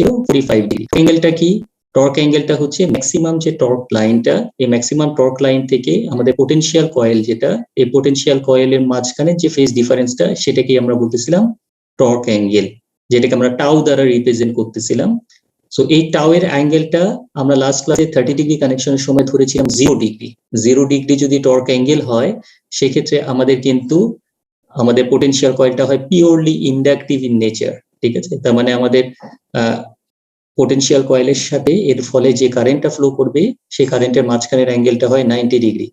45 degree. অ্যাঙ্গেলটা কি? Torque অ্যাঙ্গেলটা হচ্ছে maximum যে টর্ক লাইনটা, এই ম্যাক্সিমাম টর্ক লাইন থেকে আমাদের পোটেনশিয়াল কয়েল যেটা, এই পোটেনশিয়াল কয়েলের মাঝখানে যে ফেজ ডিফারেন্সটা, সেটাকে আমরা বলতেছিলাম টর্ক অ্যাঙ্গেল, যেটাকে আমরা টাউ দ্বারা রিপ্রেজেন্ট করতেছিলাম। সো এই টাউ এর অ্যাঙ্গেলটা আমরা লাস্ট ক্লাসে 30 ডিগ্রি কানেকশনের সময় ধরেছিলাম 0 ডিগ্রি। 0 ডিগ্রি যদি টর্ক অ্যাঙ্গেল হয়, সেক্ষেত্রে আমাদের কিন্তু আমাদের পোটেনশিয়াল কয়েলটা হয় পিওরলি ইন্ডাকটিভ ইন নেচার। ঠিক আছে, তার মানে আমাদের পোটেনশিয়াল কয়েলের সাথে এর ফলে যে কারেন্টটা ফ্লো করবে, সেই কারেন্টের মাঝখানের অ্যাঙ্গেলটা হয় 90 ডিগ্রি।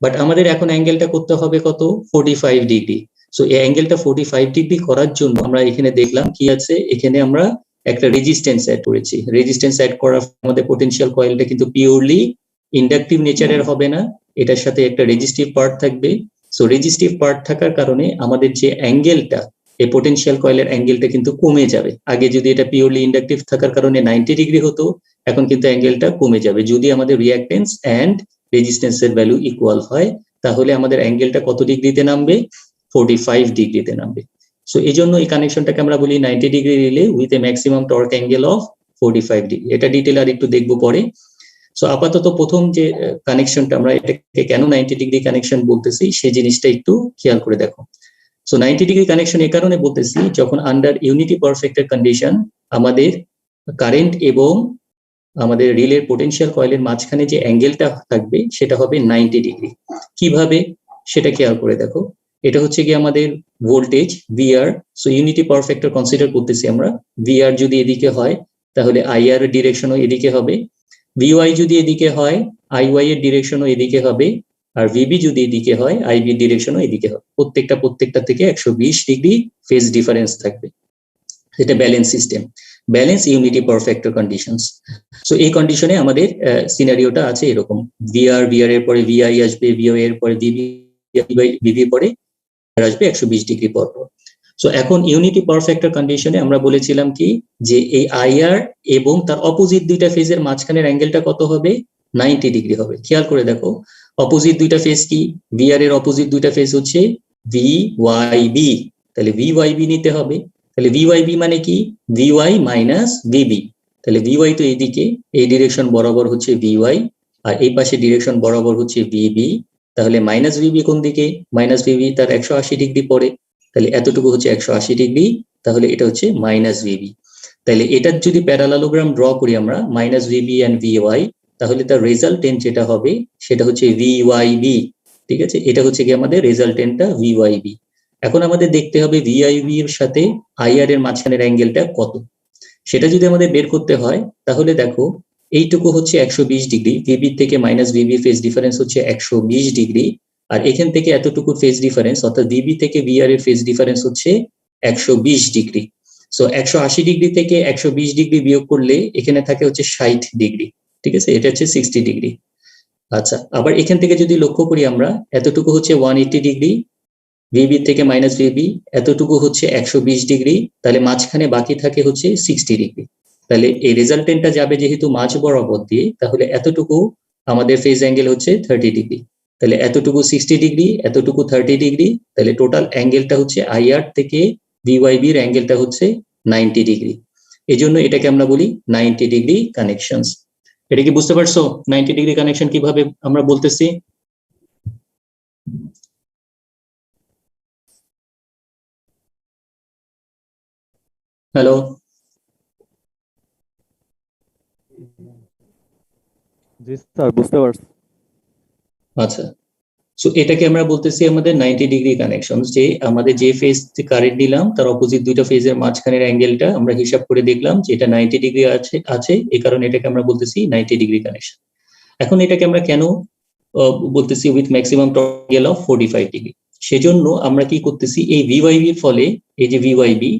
বাট আমাদের এখন অ্যাঙ্গেলটা করতে হবে কত? 45 ডিগ্রি। সো এই অ্যাঙ্গেলটা 45 ডিগ্রি করার জন্য আমরা এখানে দেখলাম কি আছে, এখানে আমরা একটা রেজিস্ট্যান্স অ্যাড করেছি। রেজিস্ট্যান্স অ্যাড করার আমাদের পোটেনশিয়াল কয়েলটা কিন্তু পিওরলি ইন্ডাকটিভ নেচারের হবে না, এটার সাথে একটা রেজিস্টিভ পার্ট থাকবে। সো রেজিস্টিভ পার্ট থাকার কারণে আমাদের যে অ্যাঙ্গেলটা, এই পোটেনশিয়াল কয়েলের অ্যাঙ্গেলটা কিন্তু কমে যাবে। আগে যদি এটা পিওরলি ইন্ডাকটিভ থাকার কারণে 90 ডিগ্রি হতো, এখন কিন্তু অ্যাঙ্গেলটা কমে যাবে। যদি আমাদের রিঅ্যাকট্যান্স অ্যান্ড রেজিস্ট্যান্সের ভ্যালু ইকুয়াল হয়, তাহলে আমাদের অ্যাঙ্গেলটা কত ডিগ্রিতে নামবে? 45 ডিগ্রিতে নামবে। সো এই জন্য এই কানেকশনটাকে আমরা বলি 90 degree relay with a maximum torque angle of 45 degree. এটা ডিটেল আর একটু দেখবো পরে। সো আপাতত প্রথম যে কানেকশনটা, আমরা এটাকে কেন 90 ডিগ্রি কানেকশন বলতেছি সেই জিনিসটা একটু খেয়াল করে দেখো। সো 90 ডিগ্রি কানেকশন এই কারণে বলতেছি, যখন আন্ডার ইউনিটি পারফেক্টের কন্ডিশন আমাদের কারেন্ট এবং আমাদের রিলের পোটেনশিয়াল কয়েলের মাঝখানে যে অ্যাঙ্গেলটা থাকবে সেটা হবে 90 ডিগ্রি। কিভাবে সেটা খেয়াল করে দেখো। এটা হচ্ছে কি আমাদের voltage VR. So unity perforator consider করতেছি আমরা। ভিআর যদি এদিকে হয়, তাহলে আইআর এর ডিরেকশনও এদিকে হবে। ভিওয়াই যদি এদিকে হয়, আইওয়াই এর ডিরেকশনও এদিকে হবে। আর ভিবি যদি এদিকে হয়, আইবি ডিরেকশনও এদিকে হবে। প্রত্যেকটা থেকে 120 ডিগ্রি ফেজ ডিফারেন্স থাকবে। এটা balance system, balance unity perforator conditions. So এই কন্ডিশনে আমাদের সিনারিওটা আছে এরকম, ভিআর এর পরে ভিআই আসবে, ভিওআই এর পরে ভিবি পরে আসবে 120 ডিগ্রি পর পর। সো এখন ইউনিটি পারফেক্টর কন্ডিশনে আমরা বলেছিলাম কি, যে এই আইআর এবং তার অপোজিট দুইটা ফেজের মাঝখানের অ্যাঙ্গেলটা কত হবে? 90 ডিগ্রি হবে। খেয়াল করে দেখো, অপোজিট দুইটা ফেজ কি? ভিআর এর অপোজিট দুইটা ফেজ হচ্ছে ভিওয়াইবি, তাহলে ভিওয়াইবি নিতে হবে। তাহলে ভিওয়াইবি মানে কি? VY minus VB. তাহলে ভিওয়াই তো এইদিকে, এই ডিরেকশন বরাবর হচ্ছে ভিওয়াই, আর এই পাশে ডিরেকশন বরাবর হচ্ছে ভিবি। তাহলে মাইনাস ভিবি কোন দিকে? মাইনাস ভিবি তার 180 ডিগ্রি পরে, তাহলে এতটুকু হচ্ছে 180 ডিগ্রি, তাহলে এটা হচ্ছে মাইনাস ভিবি। তাহলে এটার যদি প্যারালালোগ্রাম ড্র করি আমরা, মাইনাস ভিবি অ্যান্ড ভিওয়াই, তাহলে তার রেজাল্টেন্ট যেটা হবে সেটা হচ্ছে ভিওয়াইবি। ঠিক আছে, এটা হচ্ছে কি আমাদের রেজাল্টেন্টটা ভিওয়াইবি। এখন আমাদের দেখতে হবে ভিআইবি এর সাথে আইআর এর মাঝখানের অ্যাঙ্গেলটা কত। সেটা যদি আমাদের বের করতে হয়, তাহলে দেখো এইটুকু হচ্ছে 120 ডিগ্রি, ভিবি থেকে মাইনাস ভিবি ফেজ ডিফারেন্স হচ্ছে 120 ডিগ্রি, আর এখান থেকে এতটুকু ফেজ ডিফারেন্স অর্থাৎ ভিবি থেকে ভিআর এর ফেজ ডিফারেন্স হচ্ছে 120 ডিগ্রি। সো 180 ডিগ্রি থেকে 120 ডিগ্রি বিয়োগ করলে এখানে থাকে হচ্ছে 60 ডিগ্রি। ঠিক আছে, এটা হচ্ছে 60 ডিগ্রি। আচ্ছা, আবার এখান থেকে যদি লক্ষ্য করি আমরা, এতটুকু হচ্ছে 180 ডিগ্রি, ভিবি থেকে মাইনাস ভিবি, এতটুকু হচ্ছে 120 ডিগ্রি, তাহলে মাঝখানে বাকি থাকে হচ্ছে 60 ডিগ্রি। তাহলে এই রেজাল্টেন্টটা যাবে যেহেতু মাঝ বরাবর দিয়ে, তাহলে এতটুকু আমাদের ফেজ অ্যাঙ্গেল হচ্ছে 30 ডিগ্রি। তাহলে এতটুকু 60 ডিগ্রি, এতটুকু 30 ডিগ্রি, তাহলে টোটাল অ্যাঙ্গেলটা হচ্ছে আইআর থেকে ভিওয়াইবির অ্যাঙ্গেলটা হচ্ছে 90 ডিগ্রি। এই জন্য এটাকে আমরা বলি 90 ডিগ্রি কানেকশন। এটা কি বুঝতে পারছো 90 ডিগ্রি কানেকশন কিভাবে আমরা বলতেছি? হ্যালো, জি স্যার, বুঝতে পারছি। আচ্ছা। সো এটাকে আমরা বলতেছি আমাদের 90 ডিগ্রি কানেকশন, যে আমাদের যে ফেজ কারেন্ট নিলাম তার অপোজিট দুইটা ফেজের মাঝখানের অ্যাঙ্গেলটা আমরা হিসাব করে দেখলাম যে এটা 90 ডিগ্রি আছে, এই কারণে এটাকে আমরা বলতেছি 90 ডিগ্রি কানেকশন। এখন এটাকে আমরা কেন বলতেছি with maximum torque angle of 45 degree? সেজন্য আমরা কি করতেছি, এই ভিওয়াইবির ফলে, এই যে ভিওয়াইবি,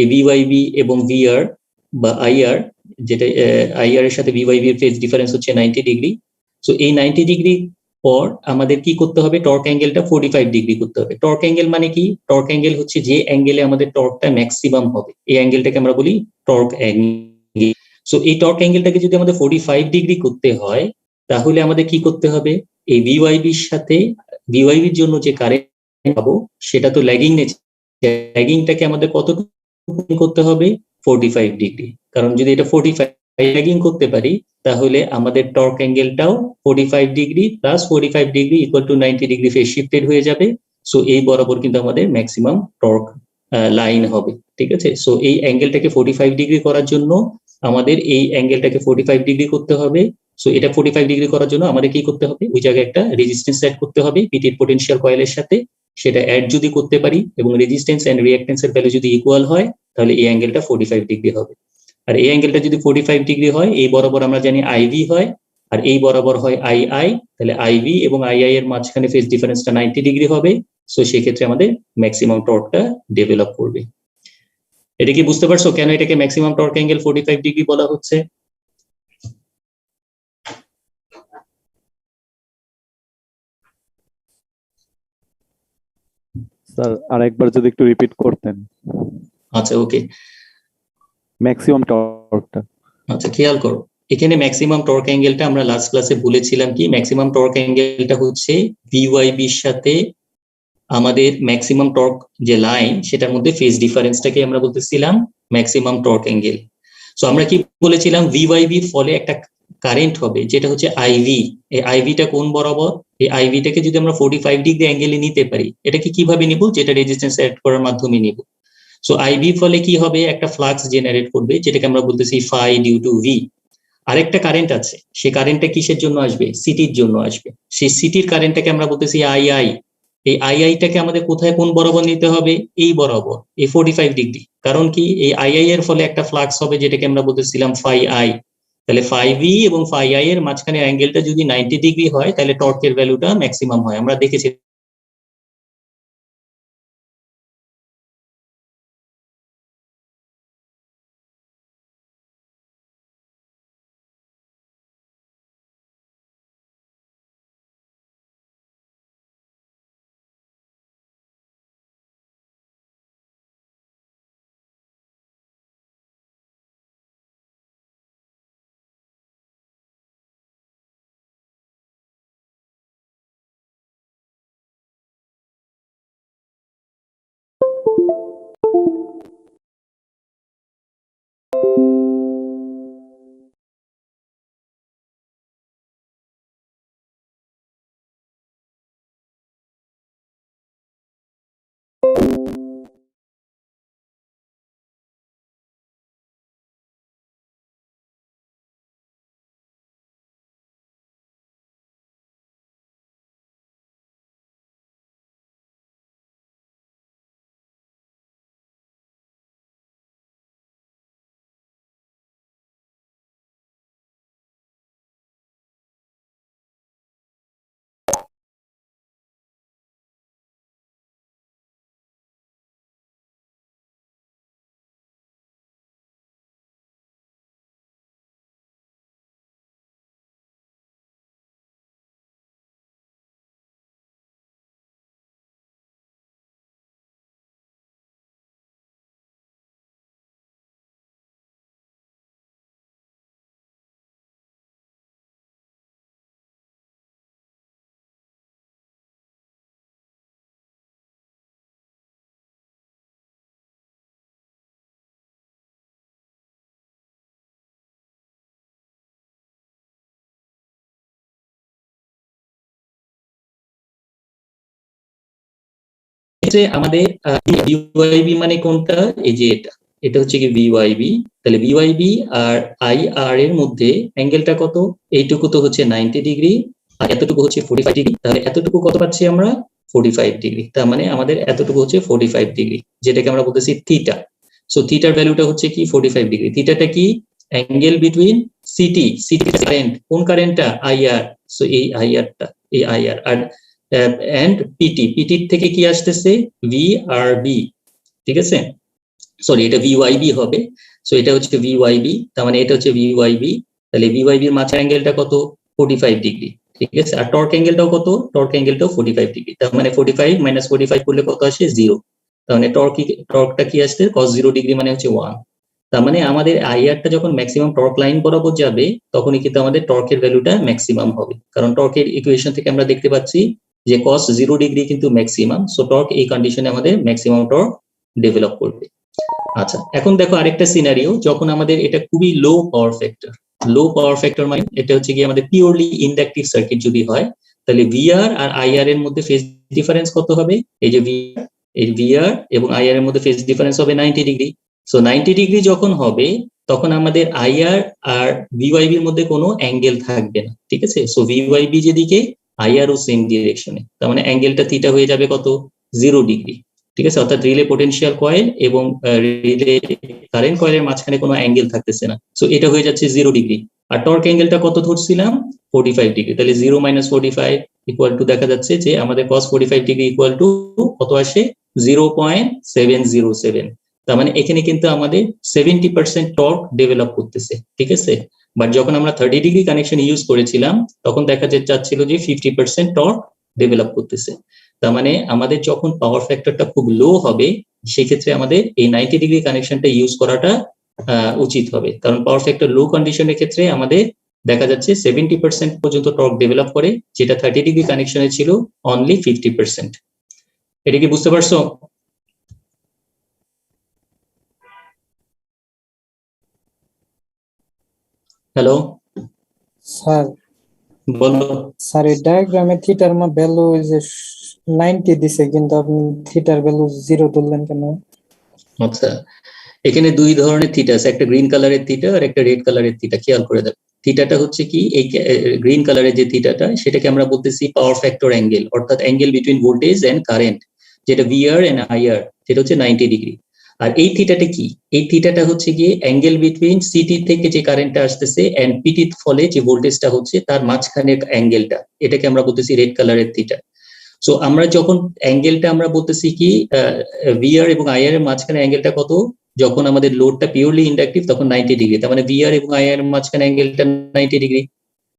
এই ভিওয়াইবি এবং ভিআর বা আইআর, যেটা আইআর এর সাথে ভিওয়াইবির ফেজ ডিফারেন্স হচ্ছে 90 ডিগ্রি। সো এই 90 ডিগ্রি পর আমাদের কি করতে হবে? টর্ক অ্যাঙ্গেলটা 45 ডিগ্রি করতে হবে। টর্ক অ্যাঙ্গেল মানে কি? টর্ক অ্যাঙ্গেল হচ্ছে যে অ্যাঙ্গেলে আমাদের টর্কটা ম্যাক্সিমাম হবে, এই অ্যাঙ্গেলটাকে আমরা বলি টর্ক অ্যাঙ্গেল। সো এই টর্ক অ্যাঙ্গেলটাকে যদি আমাদের 45 ডিগ্রি করতে হয়, তাহলে আমাদের কি করতে হবে? এই ভিওয়াইবির সাথে, ভিওয়াইবির জন্য যে কারেন্ট পাবো সেটা তো ল্যাগিং নেচার, ল্যাগিংটাকে আমাদের কতটুকু করতে হবে? 45 ডিগ্রি, কারণ যদি এটা 45 ল্যাগিং করতে পারি তাহলে আমাদের টর্ক অ্যাঙ্গেলটাও 45 degree plus 45 degree equal to 90 degree phase shifted হয়ে যাবে। সো এই বরাবর কিন্তু আমাদের ম্যাক্সিমাম টর্ক লাইন হবে, ঠিক আছে। সো এই অ্যাঙ্গেলটাকে 45 ডিগ্রি করার জন্য আমাদের এই অ্যাঙ্গেলটাকে 45 ডিগ্রি করতে হবে। সো এটা 45 ডিগ্রি করার জন্য আমাদের কি করতে হবে, ওই জায়গায় একটা রেজিস্ট্যান্স অ্যাড করতে হবে পিটির পোটেনশিয়াল কয়েলের সাথে। সেটা অ্যাড যদি করতে পারি এবং রেজিস্ট্যান্স এন্ড রিঅ্যাকট্যান্সের ভ্যালু যদি ইকুয়াল হয় তাহলে এই অ্যাঙ্গেলটা 45 ডিগ্রি হবে। আর এই অ্যাঙ্গেলটা যদি 45 ডিগ্রি হয়, এই বরাবর আমরা জানি আইভি হয় আর এই বরাবর হয় আইআই, তাহলে আইভি এবং আইআই এর মাঝখানে ফেজ ডিফারেন্সটা 90 ডিগ্রি হবে। সো সেক্ষেত্রে আমাদের ম্যাক্সিমাম টর্কটা ডেভেলপ করবে। এটা কি বুঝতে পারছো কেন এটাকে ম্যাক্সিমাম টর্ক অ্যাঙ্গেল 45 ডিগ্রি বলা হচ্ছে? স্যার আরেকবার যদি একটু রিপিট করতেন আচ্ছা ওকে, ম্যাক্সিমাম টর্কটা। আচ্ছা খেয়াল করো, এখানে ম্যাক্সিমাম টর্ক অ্যাঙ্গেলটা আমরা লাস্ট ক্লাসে বলেছিলাম কি, ম্যাক্সিমাম টর্ক অ্যাঙ্গেলটা হচ্ছে ভিওয়াইবির সাথে আমাদের ম্যাক্সিমাম টর্ক যে লাইন সেটার মধ্যে ফেজ ডিফারেন্সটাকে আমরা বলতেছিলাম ম্যাক্সিমাম টর্ক অ্যাঙ্গেল। সো আমরা কি বলেছিলাম, ভিওয়াইবির ফলে একটা কারেন্ট হবে যেটা হচ্ছে আইভি। এই আইভিটা কোন বরাবর, এই আইভিটাকে যদি আমরা 45 ডিগ্রি অ্যাঙ্গেলে নিতে পারি, এটাকে কিভাবে নিব, যেটা রেজিস্ট্যান্স অ্যাড করার মাধ্যমে নিব। সো আইভি ফলে কি হবে, একটা ফ্লাক্স জেনারেট করবে যেটাকে আমরা বলতেছি ফাই ডিউ টু ভি। আরেকটা কারেন্ট আছে, সেই কারেন্টটা কিসের জন্য আসবে, সিটির জন্য আসবে। সেই সিটির কারেন্টটাকে আমরা বলতেছি আইআই। এই আইআইটাকে আমাদের কোথায় কোন বরাবর নিতে হবে, এই বরাবর, এই 45 ডিগ্রি। কারণ কি, এই আইআই এর ফলে একটা ফ্লাক্স হবে যেটাকে আমরা বলতেছিলাম ফাই আই। তাহলে ফাই ভি এবং ফাই আই এর মাঝখানে অ্যাঙ্গেলটা যদি 90 ডিগ্রি হয় তাহলে টর্কের ভ্যালুটা ম্যাক্সিমাম হয়, আমরা দেখেছি। আমাদের ভিওয়াইবি মানে কোনটা, এই যে এটা, এটা হচ্ছে কি ভিওয়াইবি। তাহলে ভিওয়াইবি আর আই আর এর মধ্যে অ্যাঙ্গেলটা কত, এইটুকু তো হচ্ছে 90 ডিগ্রি আর এতটুকু হচ্ছে 45 ডিগ্রি। তাহলে এতটুকু কত পাচ্ছি আমরা, 45 ডিগ্রি। তার মানে আমাদের এতটুকু হচ্ছে 45 ডিগ্রি, যেটাকে আমরা বলতেছি থিটা। সো থিটার ভ্যালুটা হচ্ছে কি 45 ডিগ্রি। থিটাটা কি, angle between city, city current, কোন কারেন্টটা, আইআর। সো এই আইআরটা, এই আইআর আর এন্ড পিটি, পিটির থেকে কি আসতেছে, ভি আর বি, ঠিক আছে। সরি, এটা ভিওয়াইবি হবে। সো এটা হচ্ছে ভিওয়াইবি, তার মানে এটা হচ্ছে ভিওয়াইবি। তাহলে ভিওয়াইবি এর মাঝের অ্যাঙ্গেলটা কত, 45 ডিগ্রি, ঠিক আছে। আর টর্ক অ্যাঙ্গেলটাও কত, টর্ক অ্যাঙ্গেলটাও 45 ডিগ্রি। তার মানে 45 মাইনাস 45 করলে কত আসে, 0। তার মানে টর্কটা কি আসছে, cos 0 ডিগ্রি মানে হচ্ছে 1। তার মানে আমাদের আইআরটা যখন ম্যাক্সিমাম টর্ক লাইন বরাবর যাবে তখনই কিন্তু আমাদের টর্কের ভ্যালুটা ম্যাক্সিমাম হবে, কারণ টর্কের ইকুয়েশন থেকে আমরা দেখতে পাচ্ছি যে cos 0 ডিগ্রি কিন্তু ম্যাক্সিমাম। সো টর্ক এই কন্ডিশনে আমাদের ম্যাক্সিমাম টর্ক ডেভেলপ করবে। আচ্ছা, এখন দেখো আরেকটা সিনারিও, যখন আমাদের এটা খুবই লো পাওয়ার ফ্যাক্টর মানে এটা হচ্ছে কি আমাদের পিওরলি ইন্ডাকটিভ সার্কিট যদি হয়, তাহলে ভিআর আর আইআর এর মধ্যে ফেজ ডিফারেন্স কত হবে? এই ভিআর এবং আইআর এর মধ্যে ফেজ ডিফারেন্স হবে 90 ডিগ্রি। সো 90 ডিগ্রি যখন হবে তখন আমাদের আইআর আর ভিওয়াইবি এর মধ্যে কোনো অ্যাঙ্গেল থাকবে না, ঠিক আছে? সো ভিওয়াইবি যেদিকে, আইআর ও সেম ডিরেকশনে, তার মানে অ্যাঙ্গেলটা থিটা হয়ে যাবে কত? 0 ডিগ্রি, ঠিক আছে? অর্থাৎ রিলে পোটেনশিয়াল কয়েল এবং রিলে কারেন্ট কয়েলের মাঝখানে কোনো অ্যাঙ্গেল থাকতেছে না, সো এটা হয়ে যাচ্ছে 0 ডিগ্রি। আর টর্ক অ্যাঙ্গেলটা কত ধরছিলাম? 45 ডিগ্রি। তাহলে 0 - 45 ইকুয়াল টু দেখা যাচ্ছে যে আমাদের cos 45 ডিগ্রি ইকুয়াল টু কত আসে? 0.707। তার মানে এখানে কিন্তু আমাদের 70% টর্ক ডেভেলপ করতেছে, ঠিক আছে? বাট যখন আমরা 30 ডিগ্রি কানেকশন ইউজ করেছিলাম তখন দেখা যাচ্ছিল যে 50% টর্ক ডেভেলপ করতেছে। তার মানে আমাদের যখন পাওয়ার ফ্যাক্টরটা খুব লো হবে সেক্ষেত্রে আমাদের এই 90 ডিগ্রি কানেকশনটা ইউজ করাটা উচিত হবে, কারণ পাওয়ার ফ্যাক্টর লো কন্ডিশনের ক্ষেত্রে আমাদের দেখা যাচ্ছে 70% পর্যন্ত টর্ক ডেভেলপ করে, যেটা 30 ডিগ্রি কানেকশনে ছিল অনলি 50%। এটা কি বুঝতে পারছো? হ্যালো, স্যার বলো। স্যার এই ডায়াগ্রামে থিটার ভ্যালু যে 90 দিছে, কিন্তু আপনি থিটার ভ্যালু 0 ধরলেন কেন? আচ্ছা, এখানে দুই ধরনের থিটা আছে, একটা গ্রিন কালারের থিটা আর একটা রেড কালারের থিটা। খেয়াল করে দেখো, থিটাটা হচ্ছে কি, এই গ্রিন কালারের যে থিটাটা সেটাকে আমরা বলতেছি পাওয়ার ফ্যাক্টর অ্যাঙ্গেল, অর্থাৎ angle between voltage and current, যেটা ভিআর এন্ড আইআর, যেটা হচ্ছে 90 ডিগ্রি। আর এই থিটাটা কি? এই থিটাটা হচ্ছে গিয়ে অ্যাঙ্গেল বিটুইন সিটি থেকে যে কারেন্টটা আসতেছে এন্ড পিটির ফলে যে ভোল্টেজটা হচ্ছে তার মাঝখানের অ্যাঙ্গেলটা, এটাকে আমরা বলতেছি রেড কালারের থিটা। সো আমরা যখন অ্যাঙ্গেলটা আমরা বলতেছি কি ভিআর এবং আইআর এর মাঝখানে অ্যাঙ্গেলটা কত? যখন আমাদের লোডটা পিওরলি ইন্ডাকটিভ তখন 90 ডিগ্রি, তার মানে ভিআর এবং আইআর এর মাঝখানে অ্যাঙ্গেলটা 90 ডিগ্রি।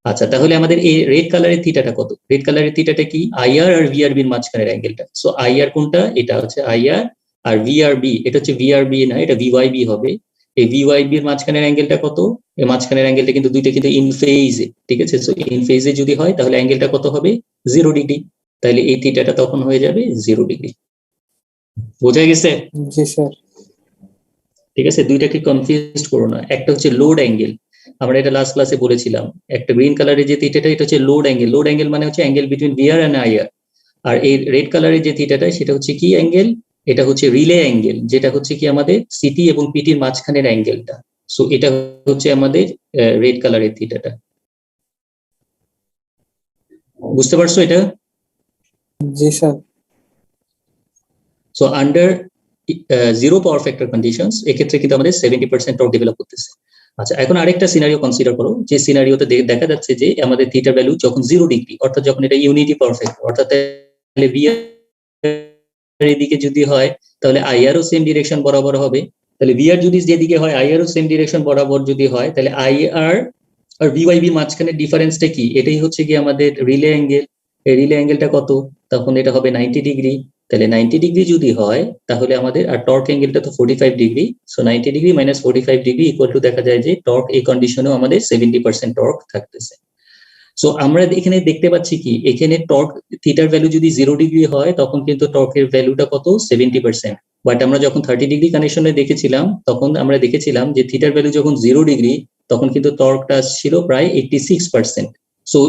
আচ্ছা, তাহলে আমাদের এই রেড কালারের থিটাটা কত? রেড কালারের থিটাটা কি? আইআর আর ভিআরবি এর মাঝখানের অ্যাঙ্গেলটা। সো আইআর কোনটা? এটা হচ্ছে আইআর, আর ভিআরবি এটা হচ্ছে ভিআরবি না, এটা ভিওয়াইবি হবে। এই ভিওয়াইবি এর মাঝখানের অ্যাঙ্গেলটা কত? এই মাঝখানের অ্যাঙ্গেলটা কিন্তু দুইটা কিন্তু ইন ফেজে, ঠিক আছে? সো ইন ফেজে যদি হয় তাহলে অ্যাঙ্গেলটা কত হবে? 0 ডিগ্রি। তাহলে এই থিটাটা তখন হয়ে যাবে 0 ডিগ্রি। বোঝা গেছে? জি স্যার। ঠিক আছে, দুইটাকে কনফিউজ করো না। একটা হচ্ছে লোড অ্যাঙ্গেল, আমরা এটা লাস্ট ক্লাসে বলেছিলাম। একটা গ্রিন কালারের যে থিটাটা এটা হচ্ছে লোড অ্যাঙ্গেল। লোড অ্যাঙ্গেল মানে হচ্ছে angle between VR and IR. আর এই রেড কালারের যে থিটাটা সেটা হচ্ছে কি অ্যাঙ্গেল? এটা হচ্ছে রিলে অ্যাঙ্গেল, যেটা হচ্ছে কি আমাদের সিটি এবং পিটির মাঝখানের অ্যাঙ্গেলটা। সো এটা হচ্ছে আমাদের রেড কালারের থিটাটা। বুঝতে পারছো এটা? জি sir. So under zero power factor conditions এক্ষেত্রে কিন্তু আমাদের 70% টর্ক ডেভেলপ করতেছে। আচ্ছা, এখন আরেকটা সিনারিও কনসিডার করো, যে সিনারিওতে দেখা যাচ্ছে যে আমাদের থিটা ভ্যালু যখন 0 ডিগ্রি, অর্থাৎ যখন এটা ইউনিটি পাওয়ার ফ্যাক্টর, অর্থাৎ তাহলে ভিআর এদিকে যদি হয় তাহলে আইআর ও সেম ডিরেকশন বরাবর হবে। তাহলে ভিআর যদি যেদিকে হয় আইআর ও সেম ডিরেকশন বরাবর যদি হয় তাহলে আইআর আর ভিওয়াইবি মাঝখানে ডিফারেন্সটা কি? এটাই হচ্ছে কি আমাদের রিলে অ্যাঙ্গেল। এই রিলে অ্যাঙ্গেলটা কত? তখন এটা হবে 90 ডিগ্রি। তাহলে 90 ডিগ্রি যদি হয় তাহলে আমাদের, আর টর্ক অ্যাঙ্গেলটা তো 45 degree, so 90 degree minus 45 degree equal two দেখা যায় যে টর্ক এই কন্ডিশনেও আমাদের 70% টর্ক থাকতেছে। সো আমরা এখানে দেখতে পাচ্ছি কি, এখানে টর্ক থিটার ভ্যালু যদি 0 ডিগ্রি হয় তখন কিন্তু টর্কের ভ্যালুটা কত? 70%। বাট আমরা যখন 30 ডিগ্রি কানেকশনে দেখেছিলাম তখন আমরা দেখেছিলাম যে থিটার ভ্যালু যখন 0 ডিগ্রি তখন কিন্তু টর্কটা ছিল প্রায় 86%। সো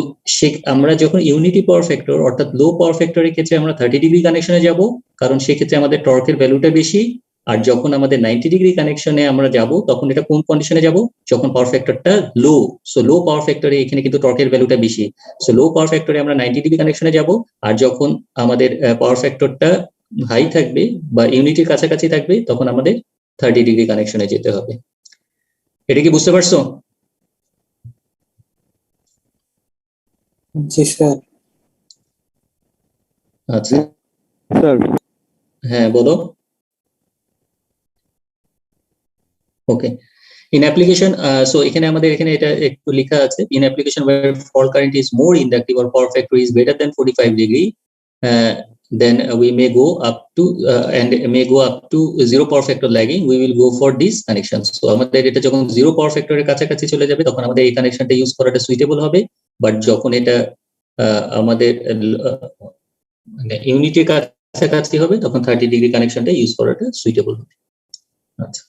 আমরা যখন ইউনিটি পাওয়ার ফ্যাক্টর অর্থাৎ লো পাওয়ার ফ্যাক্টরের ক্ষেত্রে আমরা 30 ডিগ্রি কানেকশনে যাব, কারণ সেক্ষেত্রে আমাদের টর্কের ভ্যালুটা বেশি। আর যখন আমাদের 90 ডিগ্রি কানেকশনে আমরা যাব তখন এটা কোন কন্ডিশনে যাব? যখন পাওয়ার ফ্যাক্টরটা লো। সো লো পাওয়ার ফ্যাক্টরে এখানে কিন্তু টর্কের ভ্যালুটা বেশি। সো লো পাওয়ার ফ্যাক্টরে আমরা 90 ডিগ্রি কানেকশনে যাব, আর যখন আমাদের পাওয়ার ফ্যাক্টরটা হাই থাকবে বা ইউনিটির কাছাকাছি থাকবে তখন আমাদের 30 ডিগ্রি কানেকশনে যেতে হবে। এটা কি বুঝতে পারছো? জি স্যার। আচ্ছা, স্যার হ্যাঁ বলো। ওকে, in application so এখানে আমাদের এখানে এটা একটু লেখা আছে, in application where fault current is more inductive or power factor is greater than 45 degree, then we may go up to and may go up to zero power factor lagging, we will go for this connection. So আমাদের এটা যখন zero পাওয়ার ফ্যাক্টরের কাছাকাছি চলে যাবে তখন আমাদের এই কানেকশনটা ইউজ করাটা সুইটেবল হবে। বাট যখন এটা আমাদের মানে ইউনিটির কাছাকাছি হবে তখন 30 ডিগ্রি কানেকশনটা ইউজ করাটা সুইটেবল হবে। আচ্ছা,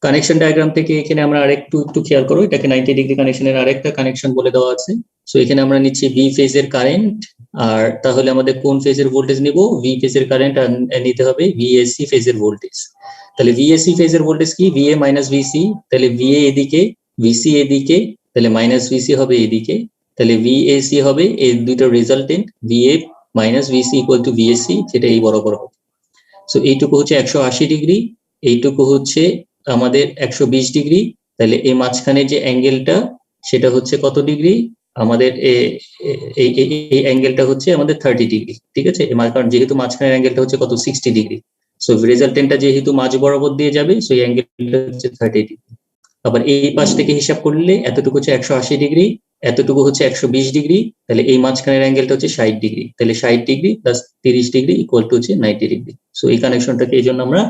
কানেকশন ডায়াগ্রাম থেকে এখানে আমরা আরেকটু খেয়াল করো, এটাকে 90 ডিগ্রি কানেকশনের আরেকটা কানেকশন বলে দেওয়া আছে। সো এখানে আমরা নিচ্ছি বি ফেজের কারেন্ট, আর তাহলে আমাদের কোন ফেজের ভোল্টেজ নিব? ভি ফেজের কারেন্ট, আর নিতে হবে ভিএসসি ফেজের ভোল্টেজ। তাহলে ভিএসসি ফেজের ভোল্টেজ কি? VA minus VC. তাহলে ভিএ এদিকে, ভিসি এদিকে, তাহলে মাইনাস ভিসি হবে এদিকে, তাহলে ভিএসি হবে এই দুইটা resultant, VA minus VC equal to VSC, যেটা এই বরাবর হবে। সো এইটুকু হচ্ছে 180 ডিগ্রি, এইটুকু হচ্ছে আমাদের 120 ডিগ্রি। তাহলে এই মাঝখানে যে অ্যাঙ্গেলটা সেটা হচ্ছে কত ডিগ্রি? আমাদের এই অ্যাঙ্গেলটা হচ্ছে আমাদের 30 ডিগ্রি, ঠিক আছে? কারণ যেহেতু মাঝখানের অ্যাঙ্গেলটা হচ্ছে কত, 60 ডিগ্রি। সো রেজাল্টেন্টটা যেহেতু মাঝ বরাবর দিয়ে যাবে, সো এই অ্যাঙ্গেলটা হচ্ছে 30 ডিগ্রি। আবার এই পাশ থেকে হিসাব করলে এতটুকু হচ্ছে 180 ডিগ্রি, এতটুকু হচ্ছে 120 ডিগ্রি, তাহলে এই মাঝখানের অ্যাঙ্গেলটা হচ্ছে 60 ডিগ্রি। তাহলে 60 degree plus 30 degree equal two হচ্ছে 90 ডিগ্রি। সো এই কানেকশনটাকে এই জন্য আমরা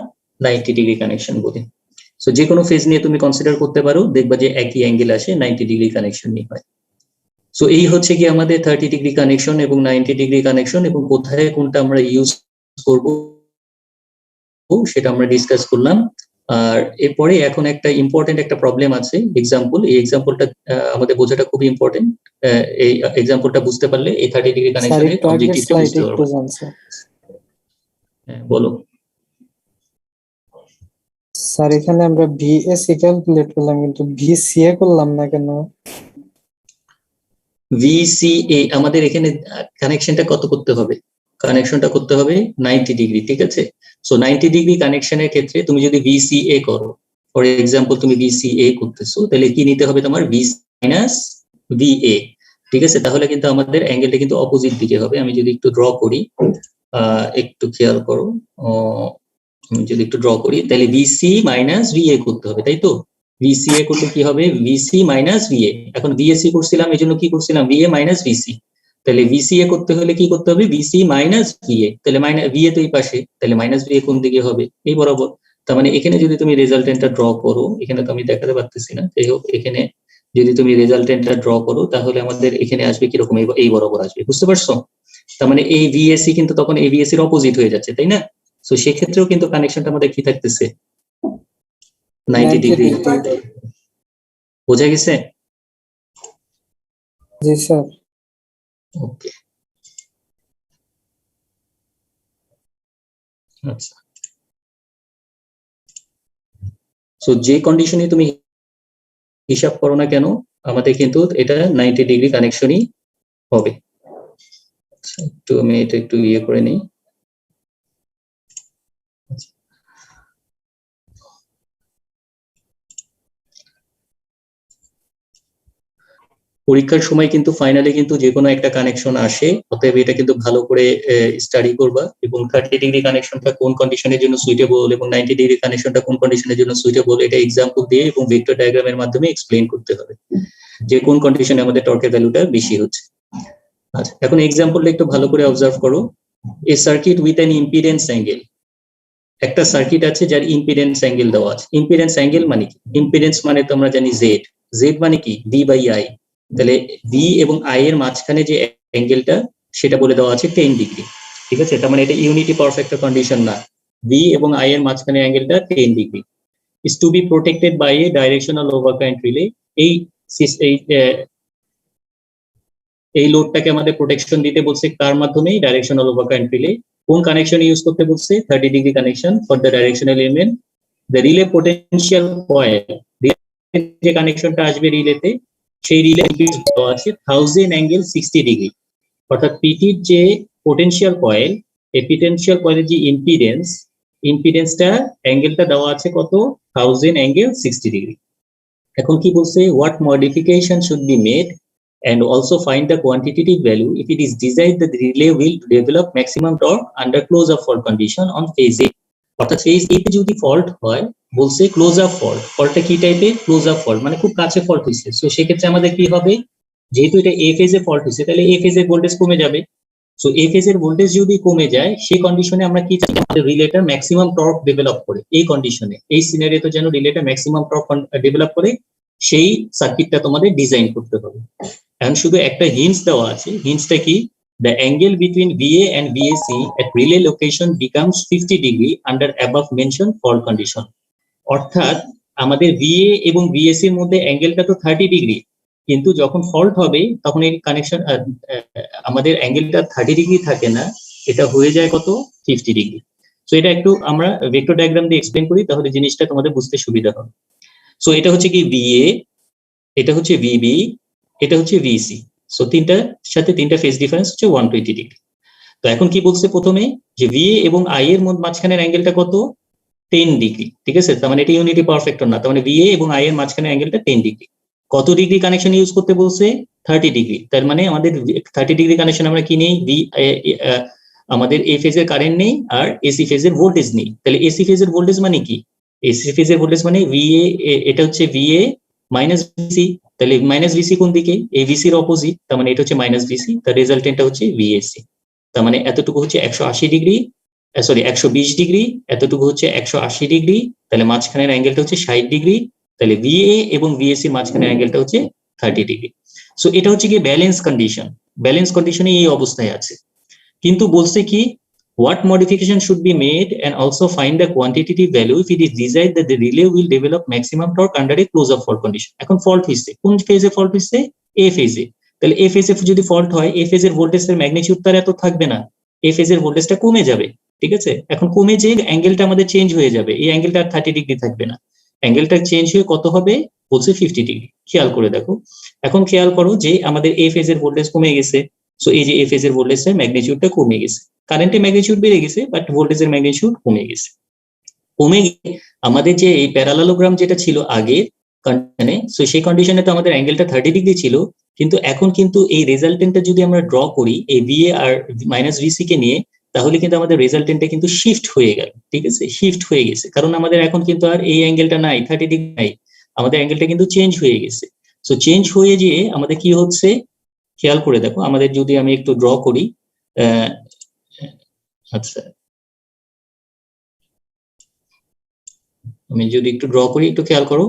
90 ডিগ্রি কানেকশন বলি। সো যে কোনো ফেজ নিয়ে তুমি কনসিডার করতে পারো, দেখবা যে একই অ্যাঙ্গেল আসে, 90 ডিগ্রি কানেকশন নিয়ে হয়। সো এই হচ্ছে কি আমাদের 30 ডিগ্রি কানেকশন এবং 90 ডিগ্রি কানেকশন, এবং কোথায় কোনটা আমরা ইউজ করব সেটা আমরা ডিসকাস করলাম। আর এরপরে এখন একটা ইম্পর্টেন্ট একটা প্রবলেম আছে, এক্সাম্পল। এই এক্সাম্পলটা আমাদের বোঝাটা খুব ইম্পর্টেন্ট। এই এক্সাম্পলটা বুঝতে পারলে এই 30 ডিগ্রি কানেকশনের অবজেক্টিভটা বুঝতে পারবো। হ্যাঁ, বলো। স্যার এখানে আমরা ভিএসি ক্যালকুলেট করলাম কিন্তু ভিসিএ করলাম না কেন? ভিসিএ আমাদের এখানে কানেকশনটা কত করতে হবে? কানেকশনটা করতে হবে 90 ডিগ্রি, ঠিক আছে? সো 90 ডিগ্রি কানেকশনের ক্ষেত্রে তুমি যদি ভিসিএ করো, ফর এক্সাম্পল তুমি ভিসিএ করতেছো, তাহলে কি নিতে হবে? তোমার ভি মাইনাস ভিএ, ঠিক আছে? তাহলে কিন্তু আমাদের অ্যাঙ্গেলটা কিন্তু অপোজিট দিকে হবে। আমি যদি একটু ড্র করি, একটু খেয়াল করো, আমি যদি একটু ড্র করি, তাহলে ভিসি মাইনাস ভিএ করতে হবে, তাই তো? ভিসিএ করলে কি হবে? VC minus VA. এখন ভিএসি করছিলাম, এই জন্য কি করছিলাম? VA minus VC. তাহলে ভিসিএ করতে হলে কি করতে হবে? VC minus VA. তাহলে ভিএ তো এই পাশে, তাহলে মাইনাস ভিএ কোন দিকে হবে? এই বরাবর। তার মানে এখানে যদি তুমি রেজাল্টেন্টটা ড্র করো, এখানে তো আমি দেখাতে পারতেছি না, যাই হোক, এখানে যদি তুমি রেজাল্টেন্টটা ড্র করো তাহলে আমাদের এখানে আসবে কিরকম? এই বরাবর আসবে, বুঝতে পারছো? তার মানে এই ভিএসি কিন্তু তখন এই ভিএসি এর অপোজিট হয়ে যাচ্ছে, তাই না? সো সেক্ষেত্রেও কিন্তু কানেকশনটা আমাদের কি থাকতেছে? 90 ডিগ্রি। বোঝা গেছে? জি স্যার। ওকে, আচ্ছা। সো যে কন্ডিশনে তুমি হিসাব করো না কেন, আমাদের কিন্তু এটা 90 ডিগ্রি কানেকশনই হবে। একটু আমি এটা একটু ইয়ে করে নিই। পরীক্ষার সময় কিন্তু ফাইনালে কিন্তু যে কোনো একটা কানেকশন আসে, অতএব এটা কিন্তু ভালো করে স্টাডি করবা, এবং 30 ডিগ্রি কানেকশনটা কোন কন্ডিশনের জন্য সুইটেবল এবং 90 ডিগ্রি কানেকশনটা কোন কন্ডিশনের জন্য সুইটেবল, এটা এক্সাম্পল দিয়ে এবং ভেক্টর ডায়াগ্রামের মাধ্যমে এক্সপ্লেইন করতে হবে যে কোন কন্ডিশনে আমাদের টর্কের ভ্যালুটা বেশি হচ্ছে। আচ্ছা, এখন এক্সাম্পলটা একটু ভালো করে অবজার্ভ করো। A circuit with an impedance angle. একটা সার্কিট আছে যার ইম্পিডেন্স অ্যাঙ্গেল দেওয়া আছে। ইম্পিডেন্স অ্যাঙ্গেল মানে কি? ইম্পিডেন্স মানে তো আমরা জানি জেড। জেড মানে কি? V by I. তাহলে ভি এবং আই এর মাঝখানে যে অ্যাঙ্গেলটা সেটা বলে দেওয়া আছে 10 ডিগ্রি, ঠিক আছে? তার মানে এটা ইউনিটি পাওয়ার ফ্যাক্টর কন্ডিশন না। ভি এবং আই এর মাঝখানে অ্যাঙ্গেলটা 10 degree. Is to be protected by a directional overcurrent relay. এই লোডটাকে আমাদের প্রোটেকশন দিতে বলছে কার মাধ্যমে? Directional overcurrent relay. কোন কানেকশন ইউজ করতে বলছে? 30 degree connection for the directional element. The relay potential coil, যে কানেকশনটা আসবে রিলেতে, সেই রিলে আছে 1000 অ্যাঙ্গেল 60 ডিগ্রি। অর্থাৎ পিটির যে পোটেনশিয়াল কয়েল, এই পোটেনশিয়াল কয়েলের যে ইম্পিডেন্সটা অ্যাঙ্গেলটা দেওয়া আছে কত? 1000 অ্যাঙ্গেল 60 ডিগ্রি। এখন কি বলছে? What modification should be made and also find the quantitative value if it is desired that the relay will develop maximum torque under close-up fault condition on phase A. অর্থাৎ phase A তে যদি fault হয়, বলছে close up fault. ফল্টটা কি টাইপের? Close up fault, মানে খুব কাছে ফল্ট হয়েছে। সো সেক্ষেত্রে আমাদের কি হবে? যেহেতু এটা এ ফেজে ফল্ট হয়েছে, তাহলে এ ফেজের ভোল্টেজ কমে যাবে। সো এ ফেজের ভোল্টেজ যদি কমে যায়, সেই কন্ডিশনে আমরা কি চাই? আমাদের রিলেটার ম্যাক্সিমাম টর্ক ডেভেলপ করে। এই কন্ডিশনে, এই সিনারিওতে যেন রিলেটার ম্যাক্সিমাম টর্ক ডেভেলপ করে, সেই সার্কিটটা তোমাদের ডিজাইন করতে হবে। এখন শুধু একটা হিন্টস দেওয়া আছে। হিন্টসটা কি? The angle between VA and VAC at relay location becomes 50 degree under above mentioned fault condition. অর্থাৎ আমাদের ভিএ এবং ভিএসি এর মধ্যে অ্যাঙ্গেলটা তো 30°, কিন্তু যখন ফল্ট হবে তখন এই কানেকশন আমাদের অ্যাঙ্গেলটা 30° থাকে না, এটা হয়ে যায় কত 50°। সো এটা একটু আমরা ভেক্টর ডায়াগ্রাম দিয়ে এক্সপ্লেন করি, তাহলে জিনিসটা তোমাদের বুঝতে সুবিধা হবে। সো এটা হচ্ছে কি ভিএ, এটা হচ্ছে ভিবি, এটা হচ্ছে ভিসি। সো তিনটার সাথে তিনটা ফেজ ডিফারেন্স হচ্ছে 120°। তো এখন কি বলছে প্রথমে যে ভিএ এবং আই এর মাঝখানের অ্যাঙ্গেলটা কত 10°, ঠিক আছে? তার মানে এটা ইউনিটি পাওয়ার ফ্যাক্টর না, তার মানে ভিএ এবং আই এর মাঝখানের অ্যাঙ্গেলটা 10°। কত ডিগ্রি কানেকশন ইউজ করতে বলছে 30°। তার মানে আমাদের 30° কানেকশন আমরা কি নেই, আমাদের এ ফেজের কারেন্ট নেই আর এসি ফেজের ভোল্টেজ নেই। তাহলে এসি ফেজের ভোল্টেজ মানে কি, এসি ফেজের ভোল্টেজ মানে ভিএ, এটা হচ্ছে ভিএ মাইনাস ভিসি। তাহলে মাইনাস ভিসি কোন দিকে, এই ভিসির অপোজিট, তার মানে এটা হচ্ছে মাইনাস ভিসি, তার রেজাল্টেন্টটা হচ্ছে ভিএসি। তার মানে এতটুকু হচ্ছে 180°, সরি 120°, এতটুকু হচ্ছে 180°, তাহলে মাঝখানের অ্যাঙ্গেলটা হচ্ছে 60°। তাহলে ভিএ এবং ভিএসি মাঝখানের অ্যাঙ্গেলটা হচ্ছে 30°। সো এটা হচ্ছে কি ব্যালেন্স কন্ডিশন, ব্যালেন্স কন্ডিশনে এই অবস্থায় আছে। কিন্তু বলছে কি what modification should be made and also find the quantitative value if it is desired that the relay will develop maximum torque under a close up fault condition। এখন fault হইছে, কোন ফেজে ফল্ট হইছে, এ ফেজে। তাহলে এ ফেজে যদি ফল্ট হয়, এ ফেজের ভোল্টেজের ম্যাগনিটিউড তার এত থাকবে না, এ ফেজের ভোল্টেজটা কমে যাবে, ঠিক আছে? এখন কমে যে অ্যাঙ্গেলটা আমাদের চেঞ্জ হয়ে যাবে, এই অ্যাঙ্গেলটা আর 30° থাকবে না, অ্যাঙ্গেলটা চেঞ্জ হয়ে কত হবে বলছে 50°। খেয়াল করে দেখো, এখন খেয়াল করো যে আমাদের এ ফেজের ভোল্টেজ কমে গেছে। সো এই যে এ ফেজের ভোল্টেজের ম্যাগনিটিউডটা কমে গেছে, কারেন্টের ম্যাগনিটিউড বেড়ে গেছে বাট ভোল্টেজের ম্যাগনিটিউড কমে গেছে। কমে গিয়ে আমাদের যে এই প্যারালালোগ্রাম যেটা ছিল আগের কন্ডিশনে, সো সেই কন্ডিশনে তো আমাদের অ্যাঙ্গেলটা 30° ছিল, কিন্তু এখন কিন্তু এই রেজাল্টেন্টটা যদি আমরা ড্র করি এই ভিএ আর মাইনাস ভিসি কে নিয়ে, তাহলে কিন্তু আমাদের রেজাল্টেন্টটা কিন্তু শিফট হয়ে গেল, ঠিক আছে? শিফট হয়ে গেছে, কারণ আমাদের এখন কিন্তু আর এই অ্যাঙ্গেলটা নাই 30° নাই, আমাদের অ্যাঙ্গেলটা কিন্তু চেঞ্জ হয়ে গেছে। সো চেঞ্জ হয়ে গিয়ে আমাদের কি হচ্ছে খেয়াল করে দেখো, আমাদের যদি আমি একটু ড্র করি, আচ্ছা আমি যদি একটু ড্র করি, একটু খেয়াল করো,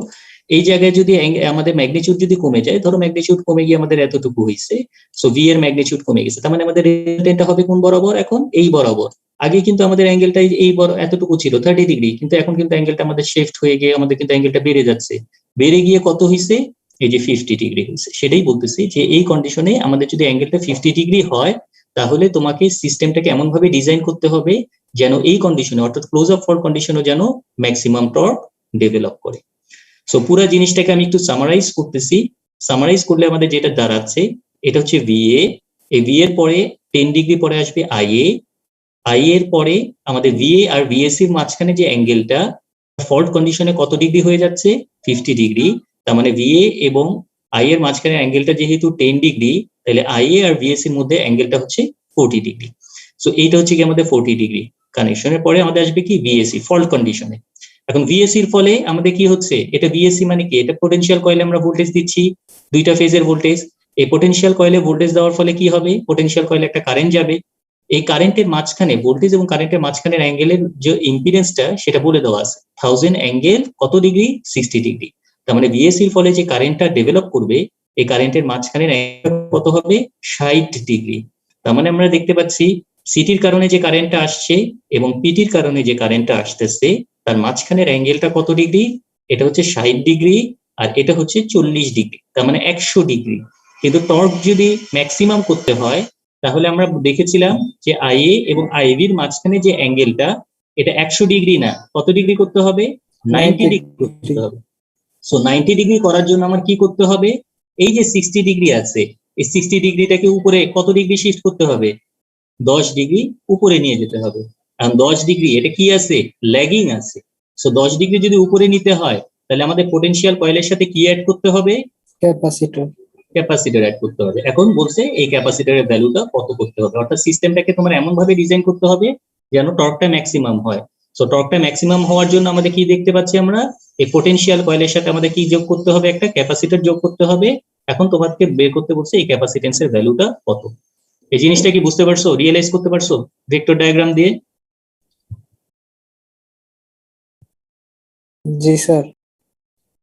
এই জায়গায় যদি আমাদের ম্যাগনিটিউড যদি কমে যায়, ধরো ম্যাগনিটিউড কমে গিয়ে আমাদের এতটুকু হয়েছে, সো ভি এর ম্যাগনিটিউড কমে গেছে, তার মানে আমাদের রেজাল্টেন্টটা হবে কোন বরাবর, এখন এই বরাবর। আগে কিন্তু আমাদের অ্যাঙ্গেলটা এই এতটুকু ছিল 30°, কিন্তু এখন কিন্তু অ্যাঙ্গেলটা আমাদের শিফট হয়ে গিয়ে আমাদের কিন্তু অ্যাঙ্গেলটা বেড়ে যাচ্ছে, বেড়ে গিয়ে কত হয়েছে, এই যে 50° হয়েছে। সেটাই বলতেছি যে এই কন্ডিশনে আমাদের যদি অ্যাঙ্গেলটা 50° হয়, তাহলে তোমাকে সিস্টেমটাকে এমন ভাবে ডিজাইন করতে হবে যেন এই কন্ডিশনে, অর্থাৎ ক্লোজ আপ ফল্ট কন্ডিশনে যেন ম্যাক্সিমাম টর্ক ডেভেলপ করে। সো পুরো জিনিসটাকে আমি একটু সামারাইজ করতেছি। সামারাইজ করলে আমাদের যেটা দাঁড়াচ্ছে, এটা হচ্ছে ভিএ, এই ভি এর পরে 10° পরে আসবে আইএ, আই এর পরে আমাদের ভিএ আর ভিএসি এর মাঝখানে যে অ্যাঙ্গেলটা ফল্ট কন্ডিশনে কত ডিগ্রি হয়ে যাচ্ছে 50°। তার মানে ভিএ এবং আই এর মাঝখানে অ্যাঙ্গেলটা যেহেতু 10°, তাহলে আইএ আর ভিএসি এর মধ্যে অ্যাঙ্গেলটা হচ্ছে 40°। সো এইটা হচ্ছে কি আমাদের 40° কানেকশনের পরে আমাদের আসবে কি ভিএসি ফল্ট কন্ডিশনে। এখন ভিএসি এর ফলে আমাদের কি হচ্ছে, এটা ভিএসি মানে কি, এটা পোটেনশিয়াল কয়েলে আমরা ভোল্টেজ দিচ্ছি, দুইটা ফেজের ভোল্টেজ। এই পোটেনশিয়াল কয়েলে ভোল্টেজ দেওয়ার ফলে কি হবে, পোটেনশিয়াল কয়েলে একটা কারেন্ট যাবে, এই কারেন্টের মাঝখানে ভোল্টেজ এবং কারেন্টের মাঝখানের অ্যাঙ্গেলের যে ইম্পিডেন্সটা সেটা বলে দেওয়া আছে 1000 অ্যাঙ্গেল কত ডিগ্রি 60°। তার মানে ভিএসি এর ফলে যে কারেন্টটা ডেভেলপ করবে, এই কারেন্টের মাঝখানের অ্যাঙ্গেল কত হবে 60°। তার মানে আমরা দেখতে পাচ্ছি সিটির কারণে যে কারেন্টটা আসছে এবং পিটির কারণে যে কারেন্টটা আসতেছে, তার মাঝখানের অ্যাঙ্গেলটা কত ডিগ্রি, এটা হচ্ছে 60°, আর এটা হচ্ছে 40°, তার মানে 100°। কিন্তু টর্ক যদি ম্যাক্সিমাম করতে হয়, তাহলে আমরা দেখেছিলাম যে আইএ এবং আইভির মাঝখানে যে অ্যাঙ্গেলটা, এটা 100° না, কত ডিগ্রি করতে হবে 90° করতে হবে। সো 90° করার জন্য আমার কি করতে হবে, এই যে 60° আছে, এই 60°টাকে উপরে কত ডিগ্রি শিফট করতে হবে 10° উপরে নিয়ে যেতে হবে। কারণ 10° এটা কি আছে, ল্যাগিং আছে। সো 10° যদি উপরে নিতে হয়, তাহলে আমাদের পোটেনশিয়াল কয়েলের সাথে কি অ্যাড করতে হবে, ক্যাপাসিটর। ক্যাপাসিটর অ্যাড করতে হবে। এখন বলছে এই ক্যাপাসিটরের ভ্যালুটা কত করতে হবে, অর্থাৎ সিস্টেমটাকে তোমার এমন ভাবে ডিজাইন করতে হবে যেন টর্কটা ম্যাক্সিমাম হয়। সো টর্কটা ম্যাক্সিমাম হওয়ার জন্য আমাদের কি দেখতে পাচ্ছি, আমরা এই পোটেনশিয়াল কয়েলের সাথে আমাদের কি যোগ করতে হবে, একটা ক্যাপাসিটর যোগ করতে হবে। এখন তোমাকে বের করতে বলছে এই ক্যাপাসিটেন্সের ভ্যালুটা কত। এই জিনিসটা কি বুঝতে পারছো, রিয়েলাইজ করতে পারছো ভেক্টর ডায়াগ্রাম দিয়ে? জি স্যার।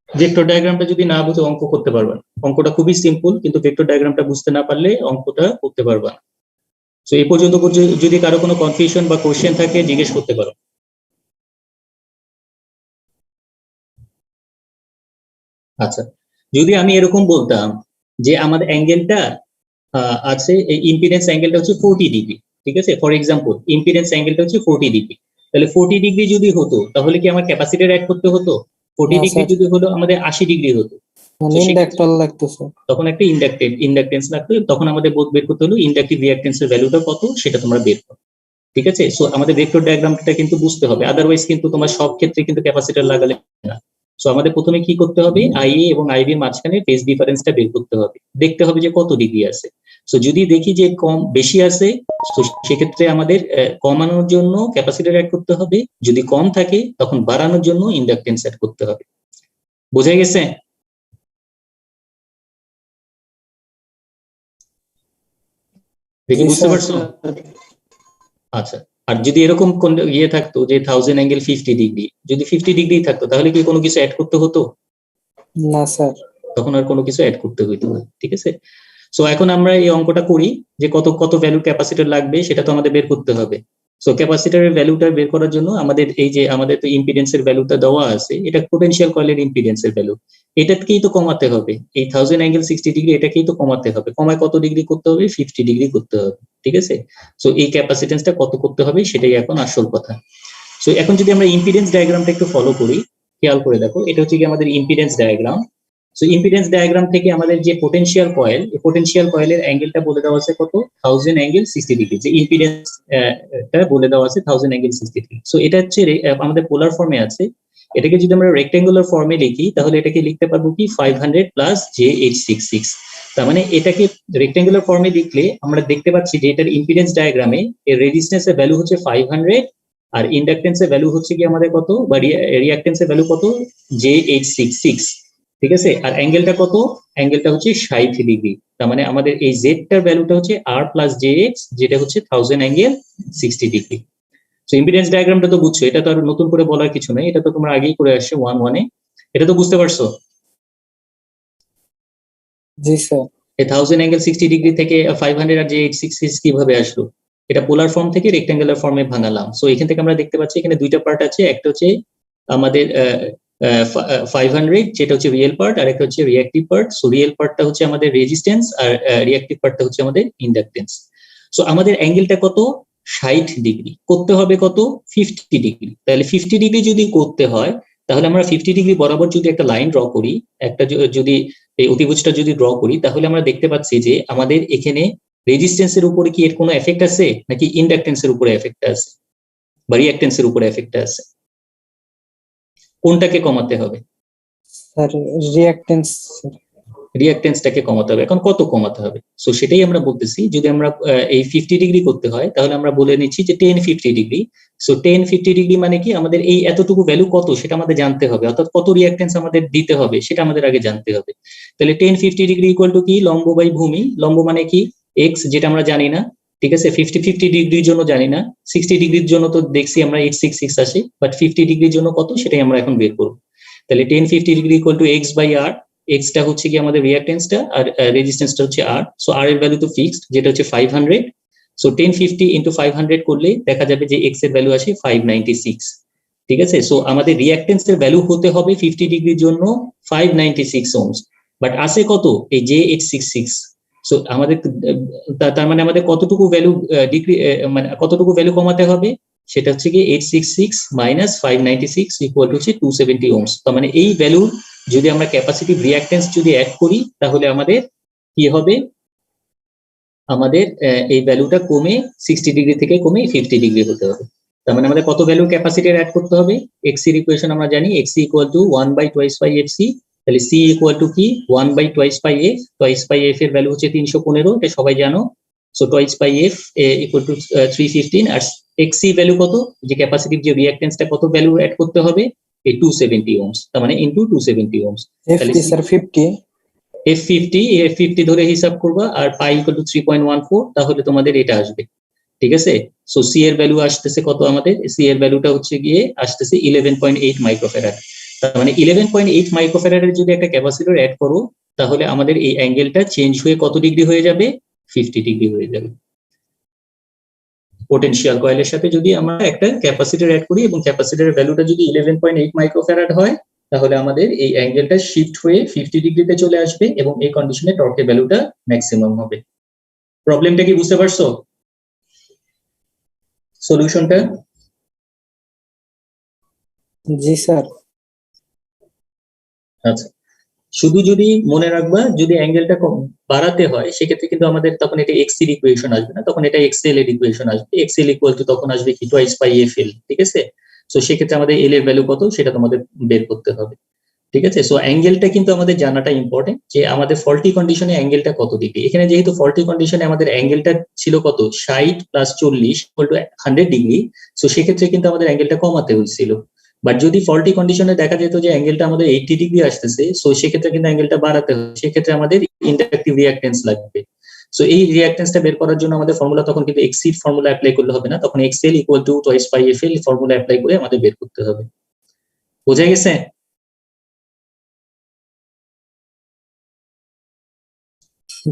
ভেক্টর ডায়াগ্রামটা যদি না বুঝে অঙ্ক করতে পারবে না। অঙ্কটা খুবই সিম্পল, কিন্তু ভেক্টর ডায়াগ্রামটা বুঝতে না পারলে অঙ্কটা করতে পারবা না। তো এই পর্যন্ত যদি কারো কোনো কনফিউশন বা কোশ্চেন থাকে জিজ্ঞেস করতে পারো। আচ্ছা, যদি আমি এরকম বলতাম যে আমাদের অ্যাঙ্গেলটা আছে, এই ইম্পিডেন্স অ্যাঙ্গেলটা হচ্ছে 40 ডিগ্রি, ঠিক আছে, ফর এক্সাম্পল ইম্পিডেন্স অ্যাঙ্গেলটা হচ্ছে 40 ডিগ্রি, তাহলে 40 ডিগ্রি যদি হতো তাহলে কি আমার ক্যাপাসিটর অ্যাড করতে হতো? 40 না ডিগ্রি স্যার, যদি হলো আমাদের 80 ডিগ্রি হতো, মানে তো সেক্ষেত্রে ইন্ডাক্টর লাগতো স্যার। তখন একটা ইন্ডাকটেন্স লাগতো, তখন আমাদের বের করতে হলো ইন্ডাকটিভ রিঅ্যাকটেন্সের ভ্যালুটা কত সেটা তোমরা বের করো, ঠিক আছে। সো আমাদের ভেক্টর ডায়াগ্রামটা কিন্তু বুঝতে হবে, আদারওয়াইজ কিন্তু তোমার সব ক্ষেত্রে কিন্তু ক্যাপাসিটর লাগালে না। সো আমাদের প্রথমে কি করতে হবে, আইএ এবং আইবি এর মাঝখানে ফেজ ডিফারেন্সটা বের করতে হবে, দেখতে হবে যে কত ডিগ্রি আছে। সো যদি দেখি যে কম বেশি আছে, তো সেক্ষেত্রে আমাদের কমানোর জন্য ক্যাপাসিটর অ্যাড করতে হবে, যদি কম থাকে তখন বাড়ানোর জন্য ইন্ডাকটেন্স অ্যাড করতে হবে। বোঝা গেছে? দেখি জি বুঝতে স্যার। পারছো? আচ্ছা, আর যদি এরকম কোন ইয়ে থাকতো যে 1000 অ্যাঙ্গেল 50 ডিগ্রি, যদি 50 ডিগ্রি থাকতো তাহলে কি কোনো কিছু অ্যাড করতে হতো? না স্যার। তখন আর কোনো কিছু অ্যাড করতে হইতো না, ঠিক আছে। সো এখন আমরা এই অঙ্কটা করি যে কত কত ভ্যালু ক্যাপাসিটর লাগবে সেটা তো আমাদের বের করতে হবে। সো ক্যাপাসিটরের ভ্যালুটা বের করার জন্য আমাদের এই যে আমাদের তো ইম্পিডেন্সের ভ্যালুটা দেওয়া আছে, এটা পোটেনশিয়াল কয়েলের ইম্পিডেন্সের ভ্যালু, এটাকেই তো কমাতে হবে, এই 1000 অ্যাঙ্গেল 60 ডিগ্রি এটাকেই তো কমাতে হবে, কমায় কত ডিগ্রি করতে হবে? 50 ডিগ্রি করতে হবে, ঠিক আছে। সো এই ক্যাপাসিটেন্সটা কত করতে হবে সেটাই এখন আসল কথা। সো এখন যদি আমরা ইম্পিডেন্স ডায়াগ্রামটা একটু ফলো করি, খেয়াল করে দেখো, এটা হচ্ছে কি আমাদের impedance diagram. So impedance diagram থেকে আমাদের যে পোটেনশিয়াল কয়েল, এই পোটেনশিয়াল কয়েলের অ্যাঙ্গেলটা বলে দেওয়া আছে কত? 1000 অ্যাঙ্গেল 60 ডিগ্রি, যে ইম্পিডেন্স বলে দেওয়া আছে 1000 অ্যাঙ্গেল 60 ডিগ্রি। সো এটা হচ্ছে আমাদের পোলার ফর্মে আছে, এটাকে যদি আমরা রেক্টেঙ্গুলার ফর্মে লিখি তাহলে এটাকে লিখতে পারবো কি 500 প্লাস JH66। তার মানে এটাকে রেক্টেঙ্গুলার ফর্মে লিখলে আমরা দেখতে পাচ্ছি যে এটার ইম্পিডেন্স ডায়াগ্রামে এর রেজিস্ট্যান্সের ভ্যালু হচ্ছে 500, আর ইন্ডাকটেন্সের ভ্যালু হচ্ছে কি আমাদের কত, বা রিঅ্যাকটেন্সের ভ্যালু কত? JH66, ঠিক আছে। আর অ্যাঙ্গেলটা কত? অ্যাঙ্গেলটা হচ্ছে 60 ডিগ্রি। তার মানে আমাদের এই জেডটার ভ্যালুটা হচ্ছে আর প্লাস JX, যেটা হচ্ছে 1000 অ্যাঙ্গেল 60 ডিগ্রি। তো ইম্পিডেন্স ডায়াগ্রামটা তো বুঝছো, এটা তো আর নতুন করে বলার কিছু নেই, এটা তো তোমরা আগেই করে আসছো 1-1-এ, এটা তো বুঝতে পারছো। জি স্যার। এই 1000 অ্যাঙ্গেল 60 ডিগ্রি থেকে 500 আর JH66 কিভাবে আসলো? এটা পোলার ফর্ম থেকে রেক্টেঙ্গুলার ফর্মে ভাঙালাম। সো এখান থেকে আমরা দেখতে পাচ্ছি এখানে দুইটা পার্ট আছে, একটা হচ্ছে আমাদের 500 যেটা হচ্ছে রিয়েল পার্ট, আর একটা হচ্ছে রিঅ্যাক্টিভ পার্ট। সো রিয়েল পার্টটা হচ্ছে আমাদের রেজিস্ট্যান্স, আর রিঅ্যাক্টিভ পার্টটা হচ্ছে আমাদের ইন্ডাকটেন্স। সো আমাদের অ্যাঙ্গেলটা কত? 60 ডিগ্রি করতে হবে, কত? 50 ডিগ্রি। তাহলে 50 ডিগ্রি যদি করতে হয় তাহলে আমরা 50 ডিগ্রি বরাবর যদি একটা লাইন ড্র করি, একটা যদি এই অতিভুজটা যদি ড্র করি, তাহলে আমরা দেখতে পাচ্ছি যে আমাদের এখানে রেজিস্ট্যান্সের উপরে কি এর কোনো এফেক্ট আছে, নাকি ইন্ডাকটেন্সের উপরে এফেক্ট আছে, বা রিঅ্যাকটেন্সের উপরে এফেক্ট আছে? কোনটাকে কমাতে হবে? Sir reactance. রিঅ্যাকটেন্সটাকে কমাতে হবে। এখন কত কমাতে হবে? সো সেটাই আমরা বলতেছি, যদি আমরা এই 50 ডিগ্রি করতে হয় তাহলে আমরা বলে নিচ্ছি যে 1050 ডিগ্রি। সো 1050 ডিগ্রি মানে কি আমাদের এই এতটুকু ভ্যালু কত সেটা আমাদের জানতে হবে, অর্থাৎ কত রিঅ্যাকটেন্স আমাদের দিতে হবে সেটা আমাদের আগে জানতে হবে। তাহলে 1050 ডিগ্রি ইকুয়াল টু কি? লম্ব বাই ভূমি। লম্ব মানে কি? এক্স, যেটা আমরা জানি না, ঠিক আছে। 50 ডিগ্রির জন্য জানি না, 60 ডিগ্রির জন্য তো দেখছি আমরা 866 আসে, বাট 50 ডিগ্রির জন্য কত সেটাই আমরা এখন বের করবো। তাহলে 1050 degree equal to X by R, এক্সটা হচ্ছে কি আমাদের রিঅ্যাকটেন্সটা, আর রেজিস্ট্যান্সটা হচ্ছে আর। সো আর এর ভ্যালু তো ফিক্সড, যেটা হচ্ছে 500। সো 1050 ইন্টু 500 করলে দেখা যাবে যে এক্স এর ভ্যালু আসে 596, ঠিক আছে। সো আমাদের রিঅ্যাকটেন্সের ভ্যালু হতে হবে 50 ডিগ্রির জন্য 596 ওহমস, বাট আসে কত? এই JH66। সো আমাদের তার মানে আমাদের কতটুকু ভ্যালু ডিগ্রি, মানে কতটুকু ভ্যালু কমাতে হবে, সেটা হচ্ছে কি 866 মাইনাস 596 ইকুয়াল টু হচ্ছে 270 ওহমস। তার মানে এই ভ্যালু যদি আমরা ক্যাপাসিটিভ রিঅ্যাকটেন্স যদি অ্যাড করি তাহলে আমাদের কি হবে? আমাদের এই ভ্যালুটা কমে 60 ডিগ্রি থেকে কমে 50 ডিগ্রি হতে হবে। তার মানে আমাদের কত ভ্যালু ক্যাপাসিটির অ্যাড করতে হবে? এক্সি এর ইকুয়েশন আমরা জানি, X C equal to 1 by twice by FC. তাহলে সি ইকুয়াল টু কি? 1 by twice by F. Twice by F এর ভ্যালু হচ্ছে 315, এটা সবাই জানো। So twice by F equal to 315, আর এক্সি ভ্যালু কত, যে ক্যাপাসিটিভ যে রিঅ্যাকটেন্সটা কত ভ্যালু অ্যাড করতে হবে? এই 270 ওহমস, তার মানে ইনটু 270 ওহমস। তাহলে এফটি স্যার 50। F50 ধরে হিসাব করবা, আর পাই ইকুয়াল টু 3.14, তাহলে তোমাদের এটা আসবে, ঠিক আছে। সো সি এর ভ্যালু আসতেছে কত? আমাদের সি এর ভ্যালুটা হচ্ছে গিয়ে আসতেছে 11.8 মাইক্রোফ্যারাড। তার মানে 11.8 মাইক্রোফ্যারাডের যদি একটা ক্যাপাসিটর অ্যাড করো তাহলে আমাদের এই অ্যাঙ্গেলটা চেঞ্জ হয়ে কত ডিগ্রি হয়ে যাবে? 50 ডিগ্রি হয়ে যাবে। পোটেনশিয়াল কয়েলের সাথে যদি আমরা একটা ক্যাপাসিটর অ্যাড করি এবং ক্যাপাসিটরের ভ্যালুটা যদি 11.8 মাইক্রোফ্যারাড হয়, তাহলে আমাদের এই অ্যাঙ্গেলটা শিফট হয়ে 50 ডিগ্রিতে চলে আসবে এবং এই কন্ডিশনে টর্কের ভ্যালুটা ম্যাক্সিমাম হবে। প্রবলেমটা কি বুঝতে পারছো? সলিউশনটা জি স্যার। আচ্ছা, শুধু যদি মনে রাখবা যদি অ্যাঙ্গেলটা বাড়াতে হয় সেক্ষেত্রে কিন্তু আমাদের তখন এটা এক্সএল ইকুয়েশন আসবে না, তখন এটা এক্সএল এর ইকুয়েশন আসবে। এক্সএল ইকুয়াল টু তখন আসবে কি টুয়াইস পাই এফ এল, ঠিক আছে? সো সেক্ষেত্রে আমাদের এল এর ভ্যালু কত সেটা তোমাদের বের করতে হবে, ঠিক আছে? সো অ্যাঙ্গেলটা কিন্তু আমাদের জানাটা ইম্পর্টেন্ট যে আমাদের ফল্টি কন্ডিশনে অ্যাঙ্গেলটা কত ডিগ্রি। এখানে যেহেতু ফল্টি কন্ডিশনে আমাদের অ্যাঙ্গেলটা ছিল কত 60 plus 40 equal to 100 degree, so সেক্ষেত্রে কিন্তু আমাদের অ্যাঙ্গেলটা কমাতে হয়েছিল। বাট যদি ফল্টি কন্ডিশনে দেখা যেত যে অ্যাঙ্গেলটা আমাদের 80 ডিগ্রি আসতেছে, সো সেক্ষেত্রে কিন্তু অ্যাঙ্গেলটা বাড়াতে হবে, সেক্ষেত্রে আমাদের ইন্ডাকটিভ রিঅ্যাকটেন্স লাগবে। সো এই রিঅ্যাকটেন্সটা বের করার জন্য আমাদের ফর্মুলা তখন কিন্তু এক্সিড ফর্মুলা অ্যাপ্লাই করলে হবে না, তখন XL equal to twice pi F L formula apply করে আমাদের বের করতে হবে। বোঝা গেছে?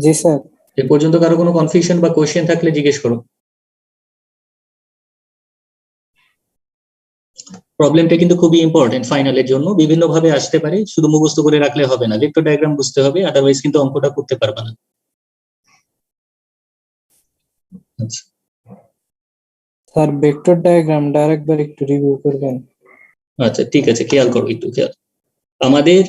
জি স্যার। এ পর্যন্ত কারো কোনো কনফিউশন বা কোশ্চেন থাকলে জিজ্ঞেস করো। প্রবলেমটা কিন্তু খুবই ইম্পর্টেন্ট ফাইনালের জন্য, বিভিন্ন ভাবে আসতে পারে, শুধু মুখস্থ করে রাখলে হবে না, ভেক্টর ডায়াগ্রাম বুঝতে হবে, আদারওয়াইজ কিন্তু অঙ্কটা করতে পারবে না। আচ্ছা, স্যার ভেক্টর ডায়াগ্রামটা আরেকবার একটু রিভিউ করবেন। আচ্ছা ঠিক আছে, খেয়াল করো একটু খেয়াল। আমাদের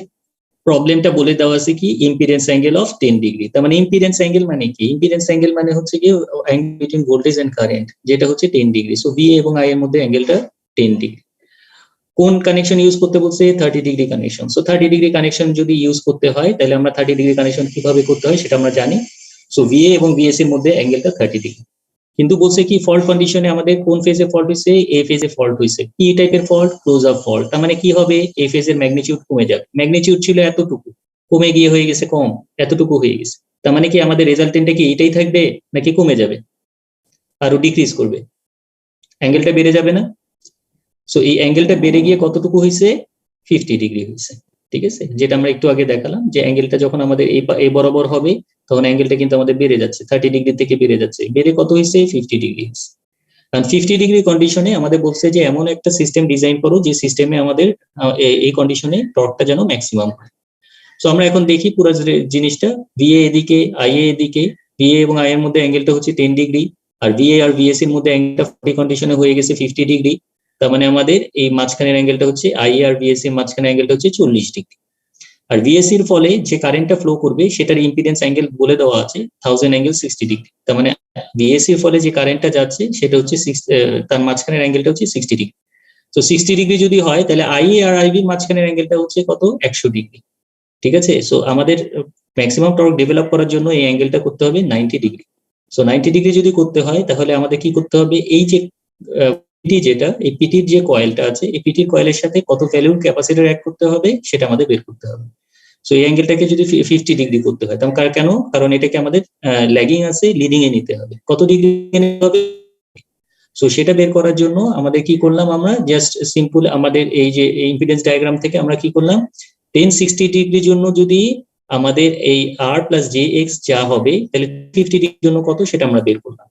প্রবলেমটা বলে দেওয়া আছে কি ইম্পিডেন্স অ্যাঙ্গেল অফ 10 ডিগ্রি। তার মানে ইম্পিডেন্স অ্যাঙ্গেল মানে কি? ইম্পিডেন্স অ্যাঙ্গেল মানে হচ্ছে কি angle between voltage and current, যেটা হচ্ছে 10 ডিগ্রি। সো ভি এবং আই এর মধ্যে অ্যাঙ্গেলটা 10 ডিগ্রি। কোন কানেকশন ইউজ করতে বলছে? 30 degree connection. So 30 degree connection যদি ইউজ করতে হয় তাহলে আমরা 30 ডিগ্রি কানেকশন কিভাবে করতে হয় সেটা আমরা জানি। সো ভিএ এবং ভিএস এর মধ্যে অ্যাঙ্গেলটা 30 ডিগ্রি। কিন্তু বলছে কি ফল্ট কন্ডিশনে আমাদের কোন ফেজে ফল্ট হয়েছে? এ ফেজে ফল্ট হয়েছে। কি টাইপের ফল্ট? Close up fault. তার মানে কি হবে? এ ফেজের ম্যাগনিটিউড কমে যাবে। ম্যাগনিটিউড ছিল এতটুকু, কমে গিয়ে হয়ে গেছে কম, এতটুকু হয়ে গেছে। তার মানে কি আমাদের রেজাল্টেন্টটা কি এটাই থাকবে নাকি কমে যাবে, আরো ডিক্রিজ করবে? অ্যাঙ্গেলটা বেড়ে যাবে না? সো এই অ্যাঙ্গেলটা বেড়ে গিয়ে কতটুকু হয়েছে? 50 ডিগ্রি হয়েছে, ঠিক আছে? যেটা আমরা একটু আগে দেখালাম যে অ্যাঙ্গেলটা যখন আমাদের এই বরাবর হবে তখন অ্যাঙ্গেলটা কিন্তু আমাদের বেড়ে যাচ্ছে, 30 ডিগ্রি থেকে বেড়ে যাচ্ছে, বেড়ে কত হয়েছে? 50 ডিগ্রি হয়েছে। কারণ 50 ডিগ্রি কন্ডিশনে আমাদের বলছে যে এমন একটা সিস্টেম ডিজাইন করো যে সিস্টেমে আমাদের এই কন্ডিশনে টর্কটা যেন ম্যাক্সিমাম হয়। সো আমরা এখন দেখি পুরো জিনিসটা। ভিএ এদিকে, আইএ এদিকে, ভিএ এবং আই এর মধ্যে অ্যাঙ্গেলটা হচ্ছে 10 ডিগ্রি, আর ভিএ আর ভিএস এর মধ্যে অ্যাঙ্গেলটা 40 কন্ডিশনে হয়ে গেছে 50 ডিগ্রি। তার মানে আমাদের এই মাঝখানের অ্যাঙ্গেলটা হচ্ছে আইএ আর ভিএস এর মাঝখানের অ্যাঙ্গেলটা হচ্ছে 40 ডিগ্রি। আর ভিএসসি এর ফলে যে কারেন্টটা ফ্লো করবে সেটার ইম্পিডেন্স অ্যাঙ্গেল বলে দেওয়া আছে 1000 অ্যাঙ্গেল 60 ডিগ্রি। তার মানে ভিএসসি এর ফলে যে কারেন্টটা যাচ্ছে সেটা হচ্ছে তার মাঝখানের অ্যাঙ্গেলটা হচ্ছে 60 ডিগ্রি। তো 60 ডিগ্রি যদি হয় তাহলে আইএ আর আইবি মাঝখানের অ্যাঙ্গেলটা হচ্ছে কত? 100 ডিগ্রি, ঠিক আছে? সো আমাদের ম্যাক্সিমাম টর্ক ডেভেলপ করার জন্য এই অ্যাঙ্গেলটা করতে হবে 90 ডিগ্রি। সো 90 ডিগ্রি যদি করতে হয় তাহলে আমাদের কি করতে হবে? এই যে পিটি যেটা, এই পিটির যে কয়েলটা আছে এই পিটির কয়েলের সাথে কত ভ্যালুর ক্যাপাসিটর অ্যাড করতে হবে সেটা আমাদের বের করতে হবে। সো এই অ্যাঙ্গেলটাকে যদি 50 ডিগ্রি করতে হয় তখন কেন? কারণ এটাকে আমাদের ল্যাগিং আছে, লিডিং এ নিতে হবে। কত ডিগ্রি নিতে হবে? সো সেটা বের করার জন্য আমাদের কি করলাম? আমরা জাস্ট সিম্পল আমাদের এই যে ইম্পিডেন্স ডায়াগ্রাম থেকে আমরা কি করলাম? 1060 ডিগ্রির জন্য যদি আমাদের এই আর প্লাস জে এক্স যা হবে তাহলে 50 ডিগ্রির জন্য কত সেটা আমরা বের করলাম।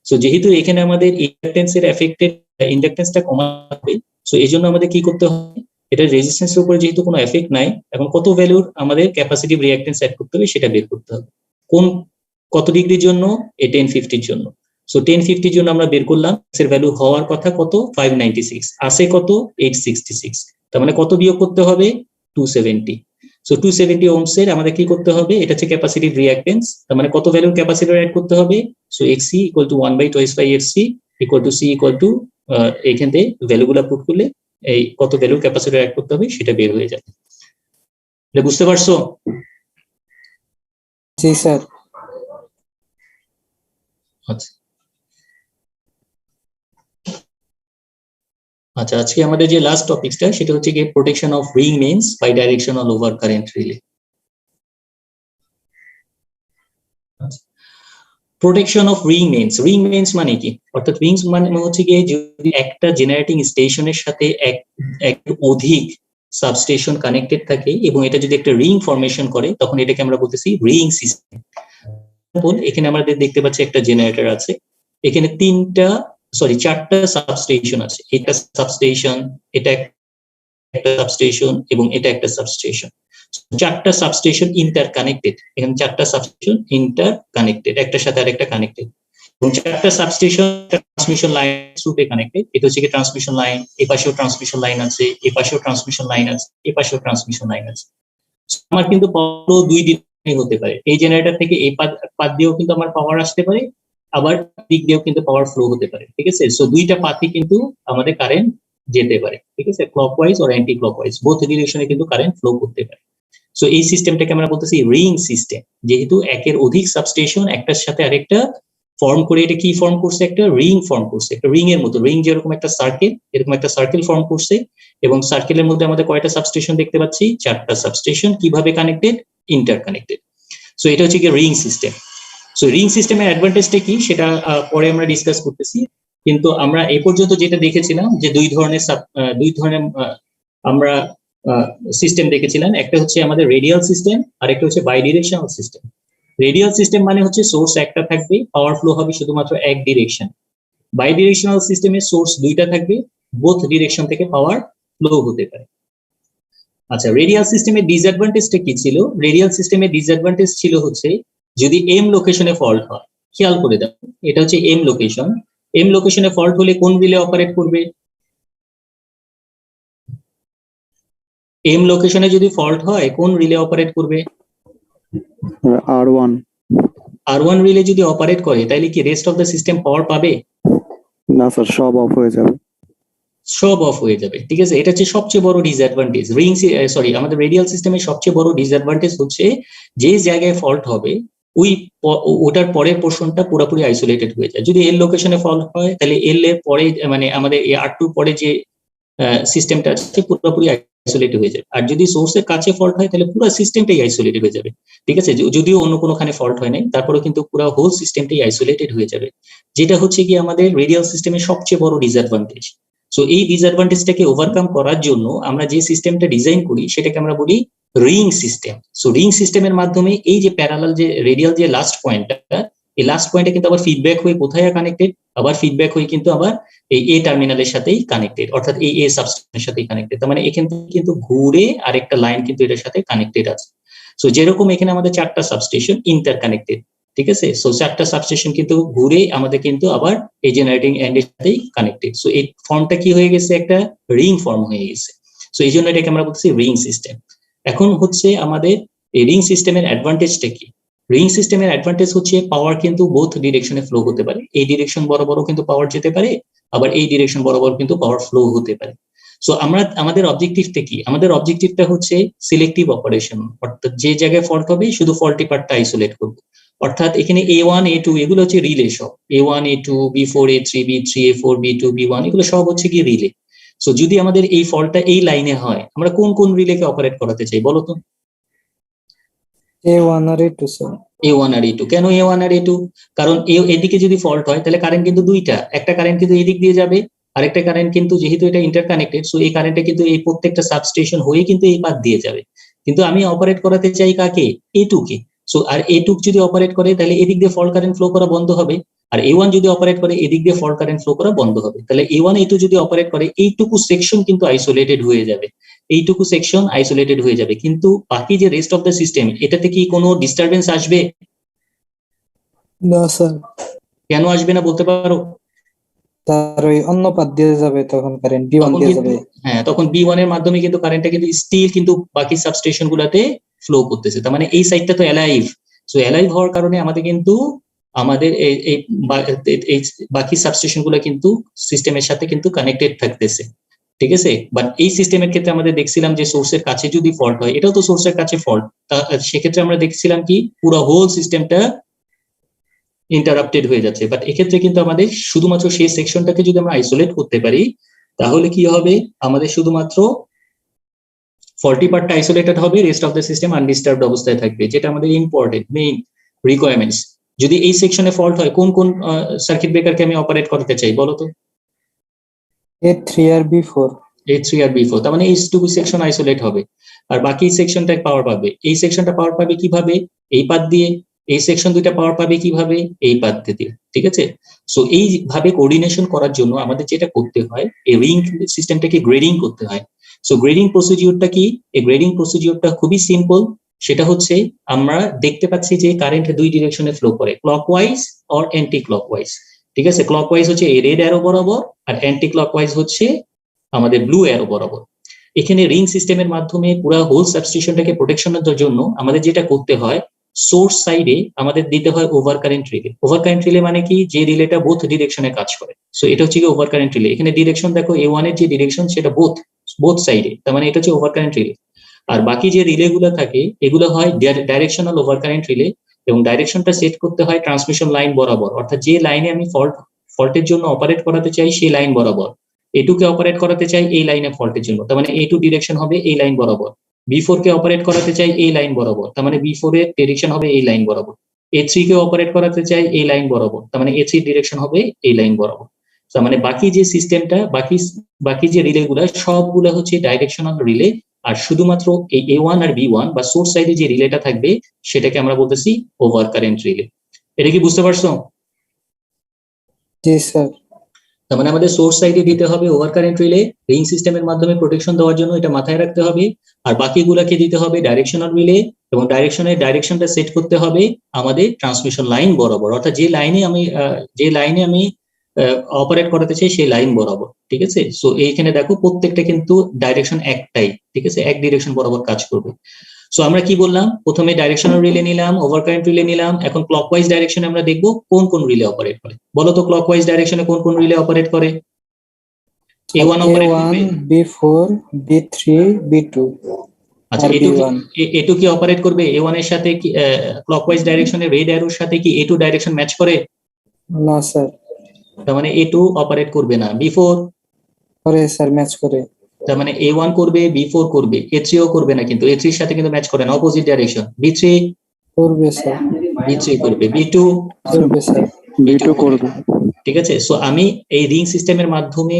সো যেহেতু এখানে আমাদের ইন্ডাকটেন্সের এফেক্টেড ইন্ডাকটেন্সটা কমাবে, সো এই জন্য আমাদের কি করতে হবে? এটা রেজিস্ট্যান্সের উপরে যেহেতু কোনো এফেক্ট নাই, এখন কত ভ্যালুর আমাদের ক্যাপাসিটিভ রিঅ্যাকটেন্স অ্যাড করতে হবে সেটা বের করতে হবে। কোন কত ডিগ্রির জন্য? এই 1050 এর জন্য। সো 1050 এর জন্য আমরা বের করলাম এর ভ্যালু হওয়ার কথা কত? 596, আসে কত? 866। তার মানে কত বিয়োগ করতে হবে? 270। সো 270 ওহমস এর আমাদের কি করতে হবে? এটা হচ্ছে ক্যাপাসিটিভ রিঅ্যাকটেন্স। তার মানে কত ভ্যালুর ক্যাপাসিটর অ্যাড করতে হবে? So X C equal to 1/2 equal to C equal to এখান থেকে ভ্যালুগুলো পুট করলে এই কত ভ্যালুর ক্যাপাসিটর অ্যাড করতে হবে সেটা বের হয়ে যাবে। এটা বুঝতে পারছো? জি স্যার। আচ্ছা আচ্ছা, আজকে আমাদের যে লাস্ট টপিকটা সেটা হচ্ছে কি protection of ring mains by directional over current relay. Protection of ring mains. Ring mains মানে কি? অর্থাৎ রিংস মানে হচ্ছে কি যদি একটা জেনারেটিং স্টেশনের সাথে এক অধিক সাবস্টেশন কানেক্টেড থাকে এবং এটা যদি একটা রিং ফরমেশন করে তখন এটাকে আমরা বলতেছি রিং সিস্টেম। এখানে আমাদের দেখতে পাচ্ছি একটা জেনারেটর আছে, এখানে চারটা সাবস্টেশন আছে। এটা সাবস্টেশন, এটা একটা সাবস্টেশন এবং এটা একটা সাবস্টেশন। চারটা সাবস্টেশন ইন্টারকানেক্টেড, এখানে চারটা সাবস্টেশন ইন্টারকানেক্টেড, একটার সাথে আরেকটা কানেক্টেড, এবং চারটা সাবস্টেশন ট্রান্সমিশন লাইন থ্রুতে কানেক্টেড। এটা হচ্ছে কি ট্রান্সমিশন লাইন, এই পাশেও ট্রান্সমিশন লাইন আছে, এই পাশেও ট্রান্সমিশন লাইন আছে, এই পাশেও ট্রান্সমিশন লাইন আছে। আমার কিন্তু পাওয়ার দুই দিকেই হতে পারে, এই জেনারেটর থেকে এই পাত দিয়েও কিন্তু আমার পাওয়ার আসতে পারে, আবার দিক দিয়েও কিন্তু পাওয়ার ফ্লো হতে পারে, ঠিক আছে। সো দুইটা পাথই কিন্তু আমাদের কারেন্ট যেতে পারে, ঠিক আছে, ক্লকওয়াইজ আর অ্যান্টি ক্লকওয়াইজ বোথ ডিরেকশনে কিন্তু কারেন্ট ফ্লো করতে পারে। সো এই সিস্টেমটাকে আমরা বলতেছি রিং সিস্টেম, যেহেতু একের অধিক সাবস্টেশন একটার সাথে আরেকটা ফর্ম করে, এটা কি ফর্ম করছে, একটা রিং ফর্ম করছে, একটা রিং এর মতো, রিং যেরকম একটা সার্কেল, এরকম একটা সার্কেল ফর্ম করছে, এবং সার্কেলের মধ্যে আমাদের কয়টা সাবস্টেশন দেখতে পাচ্ছি, চারটা সাবস্টেশন, কিভাবে কানেক্টেড, ইন্টারকানেক্টেড। সো এটা হচ্ছে কি রিং সিস্টেম। সো রিং সিস্টেমের অ্যাডভান্টেজটা কি সেটা পরে আমরা ডিসকাস করতেছি, কিন্তু আমরা এই পর্যন্ত যেটা দেখেছিলাম যে দুই ধরনের আমরা সিস্টেম দেখেছিলাম, একটা হচ্ছে আমাদের রেডিয়াল সিস্টেম আর একটা হচ্ছে বাইডিরেকশনাল সিস্টেম। রেডিয়াল সিস্টেম মানে হচ্ছে সোর্স একটা থাকবে, পাওয়ার ফ্লো হবে শুধুমাত্র এক ডিরেকশন। বাইডিরেকশনাল সিস্টেমে সোর্স দুইটা থাকবে, বোথ ডিরেকশন থেকে পাওয়ার ফ্লো হতে পারে। আচ্ছা, রেডিয়াল সিস্টেমের ডিসঅ্যাডভান্টেজটা কি ছিল? রেডিয়াল সিস্টেমের ডিসঅ্যাডভান্টেজ ছিল হচ্ছে যদি এম লোকেশনে ফল্ট হয়, খেয়াল করে দাও, এটা হচ্ছে এম লোকেশন, এম লোকেশনে ফল্ট হলে কোন রিলে অপারেট করবে? এম লোকেশনে যদি ফল্ট হয় কোন রিলে অপারেট করবে? R1। R1 রিলে যদি অপারেট করে তাহলে কি রেস্ট অফ দ্য সিস্টেম পাওয়ার পাবে? না স্যার, সব অফ হয়ে যাবে। সব অফ হয়ে যাবে, ঠিক আছে। এটা হচ্ছে সবচেয়ে বড় ডিসঅ্যাডভান্টেজ। আমাদের রেডিয়াল সিস্টেমের সবচেয়ে বড় ডিসঅ্যাডভান্টেজ হচ্ছে যে জায়গায় ফল্ট হবে ওটার পরের পোর্শনটা পুরোপুরি আইসোলেটেড হয়ে যায়। যদি এল লোকেশনে ফল্ট হয় তাহলে এল এর পরে মানে আমাদের এই R2 পরে যে সিস্টেমটা আছে পুরোপুরি আইসোলেটেড হয়ে যাবে। আর যদি সোর্সের কাছে ফল্ট হয় তাহলে পুরো সিস্টেমটাই আইসোলেটেড হয়ে যাবে, ঠিক আছে। যদিও অন্য কোনোখানে ফল্ট হয় নাই, তারপরেও কিন্তু পুরো হোল সিস্টেমটাই আইসোলেটেড হয়ে যাবে, যেটা হচ্ছে কি আমাদের রেডিয়াল সিস্টেমের সবচেয়ে বড় ডিসঅ্যাডভান্টেজ। সো এই ডিসঅ্যাডভান্টেজটাকে ওভারকাম করার জন্য আমরা যে সিস্টেমটা ডিজাইন করি সেটাকে আমরা বলি রিং সিস্টেম। সো রিং সিস্টেমের মাধ্যমে এই যে প্যারালাল যে রেডিয়াল যে লাস্ট পয়েন্টটা, এই লাস্ট পয়েন্টে কিন্তু আবার ফিডব্যাক হয়ে কোথায় কানেক্টেড, আবার ফিডব্যাক হয়ে কিন্তু আবার এই এ টার্মিনালের সাথেই কানেক্টেড, অর্থাৎ এই এ সাবস্টেশনের সাথেই কানেক্টেড। তার মানে এখান থেকে কিন্তু ঘুরে আরেকটা লাইন কিন্তু এটার সাথে কানেক্টেড আছে। সো যেরকম এখানে আমাদের চারটা সাবস্টেশন ইন্টারকানেক্টেড, ঠিক আছে। সো চারটা সাবস্টেশন কিন্তু ঘুরে আমাদের কিন্তু আবার এই জেনারেটিং এন্ডের সাথেই কানেক্টেড। সো এই ফর্মটা কি হয়ে গেছে, একটা রিং ফর্ম হয়ে গেছে। সো এই জন্য এটাকে আমরা বলছি রিং সিস্টেম। এখন হচ্ছে আমাদের এই রিং সিস্টেমের অ্যাডভান্টেজটা কি? রিং সিস্টেমের অ্যাডভান্টেজ হচ্ছে পাওয়ার কিন্তু বোথ ডিরেকশনে ফ্লো হতে পারে, এই ডিরেকশন বরাবরও কিন্তু পাওয়ার যেতে পারে, আবার এই ডিরেকশন বরাবর কিন্তু পাওয়ার ফ্লো হতে পারে। সো আমাদের অবজেক্টিভটা কি? আমাদের অবজেক্টিভটা হচ্ছে সিলেক্টিভ অপারেশন, অর্থাৎ যে জায়গায় ফল্ট হবে শুধু ফল্টি পার্টটা আইসোলেট করবো। অর্থাৎ এখানে A1 A2 এগুলো হচ্ছে রিলে, সব A1 A2 B4 A3 B3 A4 B2 B1 এগুলো সব হচ্ছে কি রিলে। সো যদি আমাদের এই ফল্টটা এই লাইনে হয়, আমরা কোন কোন রিলেকে অপারেট করাতে চাই বলো তো? A1 আর A2 স্যার। A1 আর A2। কেন A1 আর A2? কারণ এদিকে যদি ফল্ট হয় তাহলে কারেন্ট কিন্তু দুইটা, একটা কারেন্ট কিন্তু এদিক দিয়ে যাবে, আরেকটা কারেন্ট কিন্তু যেহেতু এটা ইন্টারকানেক্টেড, সো এই কারেন্টটা কিন্তু এই প্রত্যেকটা সাবস্টেশন হয়ে কিন্তু এই পাথ দিয়ে যাবে। কিন্তু আমি অপারেট করাতে চাই কাকে? A2 কে। সো আর A2 যদি অপারেট করে তাহলে এদিক দিয়ে ফল্ট কারেন্ট ফ্লো করা বন্ধ হবে, আর A1 যদি অপারেট করে এদিক দিয়ে ফল্ট কারেন্ট ফ্লো করা বন্ধ হবে। তাহলে A1 A2 যদি অপারেট করে এইটুকু সেকশন কিন্তু আইসোলেটেড হয়ে যাবে, এইটুকু সেকশন আইসোলেটেড হয়ে যাবে, কিন্তু বাকি যে রেস্ট অফ দ্য সিস্টেম এটাতে কি কোনো ডিস্টারবেন্স আসবে? না স্যার। কেন আসবে না বলতে পারো? তার ওই অন্য পাত দিয়ে যাবে, তখন কারেন্ট B1 তখন দিয়ে কিন্তু যাবে। তখন B1 এর মাধ্যমে কিন্তু কারেন্টটা কিন্তু স্টিল কিন্তু বাকি সাবস্টেশন গুলাতে ফ্লো করতেছে। তার মানে এই সাইডটা তো অ্যালাইভ। সো অ্যালাইভ হওয়ার কারণে আমাদের কিন্তু এই বাকি সাবস্টেশন গুলো কিন্তু সিস্টেমের সাথে কিন্তু কানেক্টেড থাকতেছে, ঠিক আছে। বাট এই সিস্টেমের ক্ষেত্রে আমাদের দেখছিলাম যে সোর্সের কাছে যদি ফল্ট হয়, এটাও তো সোর্সের কাছে ফল্ট, সেক্ষেত্রে আমরা দেখছিলাম কি পুরো হোল সিস্টেমটা ইন্টারাপ্টেড হয়ে যাচ্ছে। বাট এক্ষেত্রে কিন্তু আমাদের শুধুমাত্র সেই সেকশনটাকে যদি আমরা আইসোলেট করতে পারি তাহলে কি হবে, আমাদের শুধুমাত্র ফল্টি পার্টটা আইসোলেটেড হবে, রেস্ট অফ দ্য সিস্টেম আনডিস্টার্বড অবস্থায় থাকবে, যেটা আমাদের ইম্পর্টেন্ট মেইন রিকোয়ারমেন্টস। যদি এই সেকশনে ফল্ট হয় কোন কোন সার্কিট ব্রেকারকে আমি অপারেট করতে চাই বলো তো? A3 আর B4। A3 আর B4, তার মানে এইটুকু সেকশন আইসোলেট হবে, আর বাকি সেকশনটা পাওয়ার পাবে। এই সেকশনটা পাওয়ার পাবে কিভাবে? এই পাথ দিয়ে। এই সেকশন দুইটা পাওয়ার পাবে কিভাবে? এই পাথ দিয়ে, ঠিক আছে। সো এইভাবে কোঅর্ডিনেশন করার জন্য আমাদের যেটা করতে হয়, এই রিং সিস্টেমটাকে গ্রেডিং করতে হয়। সো গ্রেডিং প্রসিডিউরটা কি? এই গ্রেডিং প্রসিডিউরটা খুবই সিম্পল। সেটা হচ্ছে আমরা দেখতে পাচ্ছি যে কারেন্ট দুই ডিরেকশনে ফ্লো করে, ক্লকওয়াইজ অর অ্যান্টি ক্লকওয়াইজ। ঠিক আছে, ক্লকওয়াইজ হচ্ছে এই রেড অ্যারো বরাবর, আর অ্যান্টি ক্লকওয়াইজ হচ্ছে আমাদের ব্লু অ্যারো বরাবর। এখানে রিং সিস্টেমের মাধ্যমে পুরো হোল সাবস্টেশনটাকে প্রোটেকশনের জন্য আমাদের যেটা করতে হয়, সোর্স সাইডে আমাদের দিতে হয় over current relay. Over current relay মানে কি? যে রিলেটা বোথ ডিরেকশনে কাজ করে। সো এটা হচ্ছে কি ওভার কারেন্ট রিলে। এখানে ডিরেকশন দেখো, A1 এর যে ডিরেকশন সেটা বোথ সাইডে, তার মানে এটা হচ্ছে ওভার কারেন্ট রিলে। আর বাকি যে রিলে গুলো থাকে এগুলো হয় ডাইরেকশনাল ওভার কারেন্ট রিলে, এবং ডাইরেকশনটা সেট করতে হয় ট্রান্সমিশন লাইন বরাবর, অর্থাৎ যে লাইনে আমি ফল্টের জন্য অপারেট করাতে চাই সেই লাইন বরাবর। A2 কে অপারেট করাতে চাই এই লাইনে ফল্টের জন্য, তার মানে A2 ডিরেকশন হবে এই লাইন বরাবর। B4 কে অপারেট করাতে চাই এই লাইন বরাবর, তার মানে B4 এর ডিরেকশন হবে এই লাইন বরাবর। A3 কে অপারেট করাতে চাই এই লাইন বরাবর, তার মানে A3 ডিরেকশন হবে এই লাইন বরাবর। তার মানে বাকি যে সিস্টেমটা, বাকি যে রিলে গুলা সবগুলা হচ্ছে ডাইরেকশনাল রিলে। আর শুধুমাত্র এই A1 আর B1 বা সোর্স সাইডে যে রিলেটা থাকবে সেটাকে আমরা বলতেছি ওভার কারেন্ট রিলে। এটা কি বুঝতে পারছো? জি স্যার। তার মানে আমাদের সোর্স সাইডে দিতে হবে ওভার কারেন্ট রিলে, রিং সিস্টেমের মাধ্যমে প্রোটেকশন দেওয়ার জন্য এটা মাথায় রাখতে হবে। আর বাকিগুলাকে দিতে হবে ডাইরেকশনাল রিলে, এবং ডাইরেকশনটা সেট করতে হবে আমাদের ট্রান্সমিশন লাইন বরাবর, অর্থাৎ যে লাইনে আমি অপারেট করাতে চাই সেই লাইন বরাবর। ঠিক আছে, সো এইখানে দেখো প্রত্যেকটা কিন্তু ডাইরেকশন একটাই, ঠিক আছে, এক ডিরেকশন বরাবর কাজ করবে। সো আমরা কি বললাম, প্রথমে ডাইরেকশনাল রিলে নিলাম, ওভার কারেন্ট রিলে নিলাম। এখন ক্লকওয়াইজ ডাইরেকশনে আমরা দেখবো কোন কোন রিলে অপারেট করে। বলো তো ক্লকওয়াইজ ডাইরেকশনে কোন কোন রিলে অপারেট করে? A1 অপারেট করবে, A1, B4, B3, B2 আচ্ছা আর B1। A2 কি অপারেট করবে? A1 এর সাথে কি ক্লকওয়াইজ ডাইরেকশনে রেড অ্যারোর সাথে কি A2 ডাইরেকশন ম্যাচ করে? না স্যার, তার মানে A2 অপারেট করবে না। B4, করে স্যার, ম্যাচ করে। তার মানে A1 করবে, B4 করবে, A3 ও করবে না, কিন্তু A3 এর সাথে কিন্তু ম্যাচ করে না, অপোজিট ডাইরেকশন। B3 করবে স্যার, করবে, B2 করবে স্যার। B2 করবে। ঠিক আছে। সো আমি এই রিং সিস্টেমের মাধ্যমে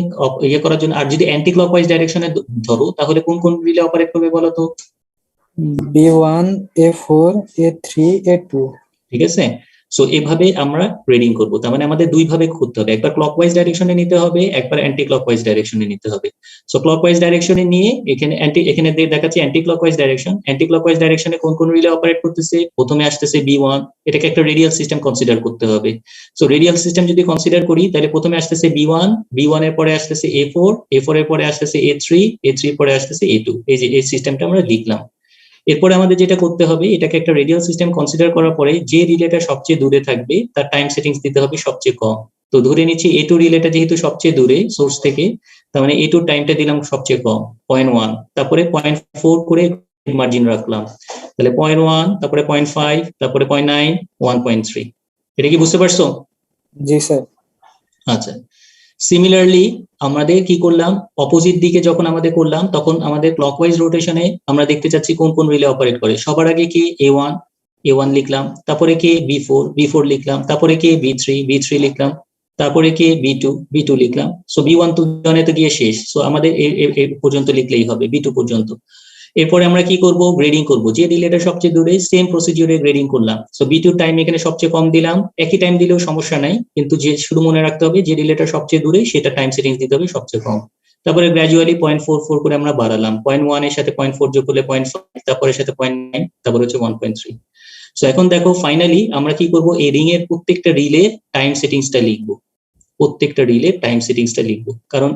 ইয়ে করার জন্য, আর যদি অ্যান্টি ক্লকওয়াইজ ডাইরেকশনে ধরো তাহলে কোন কোন রিলে অপারেট করবে বলো তো? B1, A4, A3, A2। ঠিক আছে, সো এভাবে আমরা গ্রেডিং করব। তার মানে আমাদের দুই ভাবে করতে হবে, একবার ক্লকওয়াইজ ডাইরেকশনে নিতে হবে, একবার অ্যান্টি ক্লকওয়াইজ ডাইরেকশনে নিতে হবে। সো ক্লকওয়াইজ ডাইরেকশনে নিয়ে এখানে দেখাচ্ছি anti clockwise direction. Anti clockwise ডাইরেকশনে কোন কোন রিলে অপারেট করতেছে? প্রথমে আসতেছে B1, এটাকে একটা রেডিয়াল সিস্টেম কনসিডার করতে হবে। সো রেডিয়াল সিস্টেম যদি কনসিডার করি তাহলে প্রথমে আসতেছে B1 এর পরে আসতেছে A4 এর পরে আসতেছে A3 এর পরে আসতেছে A2। এই যে এই সিস্টেমটা আমরা লিখলাম। এরপরে আমাদের যেটা করতে হবে, এটাকে একটা রেডিয়াল সিস্টেম কনসিডার করার পরে যে রিলেটা সবচেয়ে দূরে থাকবে তার টাইম সেটিংস দিতে হবে সবচেয়ে কম। তো ধরে নিচ্ছি A2 রিলেটা যেহেতু সবচেয়ে দূরে সোর্স থেকে, তার মানে A2 টাইমটা দিলাম সবচেয়ে কম 0.1, তারপরে 0.4 করে মার্জিন রাখলাম, তাহলে 0.1, তারপরে 0.5, তারপরে 0.9, 1.3। এটা কি বুঝতে পারছো? জি স্যার। আচ্ছা, সিমিলারলি আমাদের কি করলাম, অপোজিট দিকে যখন আমাদের করলাম তখন আমাদের ক্লকওয়াইজ রোটেশনে আমরা দেখতে চাচ্ছি কোন কোন রিলে অপারেট করে। সবার আগে কি A1 লিখলাম, তারপরে কি B4 লিখলাম, তারপরে কি B3 লিখলাম, তারপরে কি B2 লিখলাম। সো B1 তো জনে তো গিয়ে শেষ, সো আমাদের এই পর্যন্ত লিখলেই হবে, B2 পর্যন্ত। এরপরে আমরা কি করব, গ্রেডিং করব। যে রিলেটা সবচেয়ে দূরে সেম প্রসিডিউরে গ্রেডিং করলাম। সো B2 টাইম এখানে সবচেয়ে কম দিলাম, একই টাইম দিলেও সমস্যা নাই, কিন্তু যে শুধু মনে রাখতে হবে যে রিলেটা সবচেয়ে দূরে সেটা টাইম সেটিংস দিতে হবে সবচেয়ে কম। তারপরে গ্র্যাজুয়ালি 0.44 করে আমরা বাড়ালাম, 0.1 এর সাথে 0.4 যোগ করলে 0.5, তারপরে সাথে 0.9, তারপরে হচ্ছে 1.3। সো এখন দেখো ফাইনালি আমরা কি করব, এই রিং এর প্রত্যেকটা রিলে টাইম সেটিংসটা লিখবো, প্রত্যেকটা রিলে টাইম সেটিংসটা লিখবো। কারণ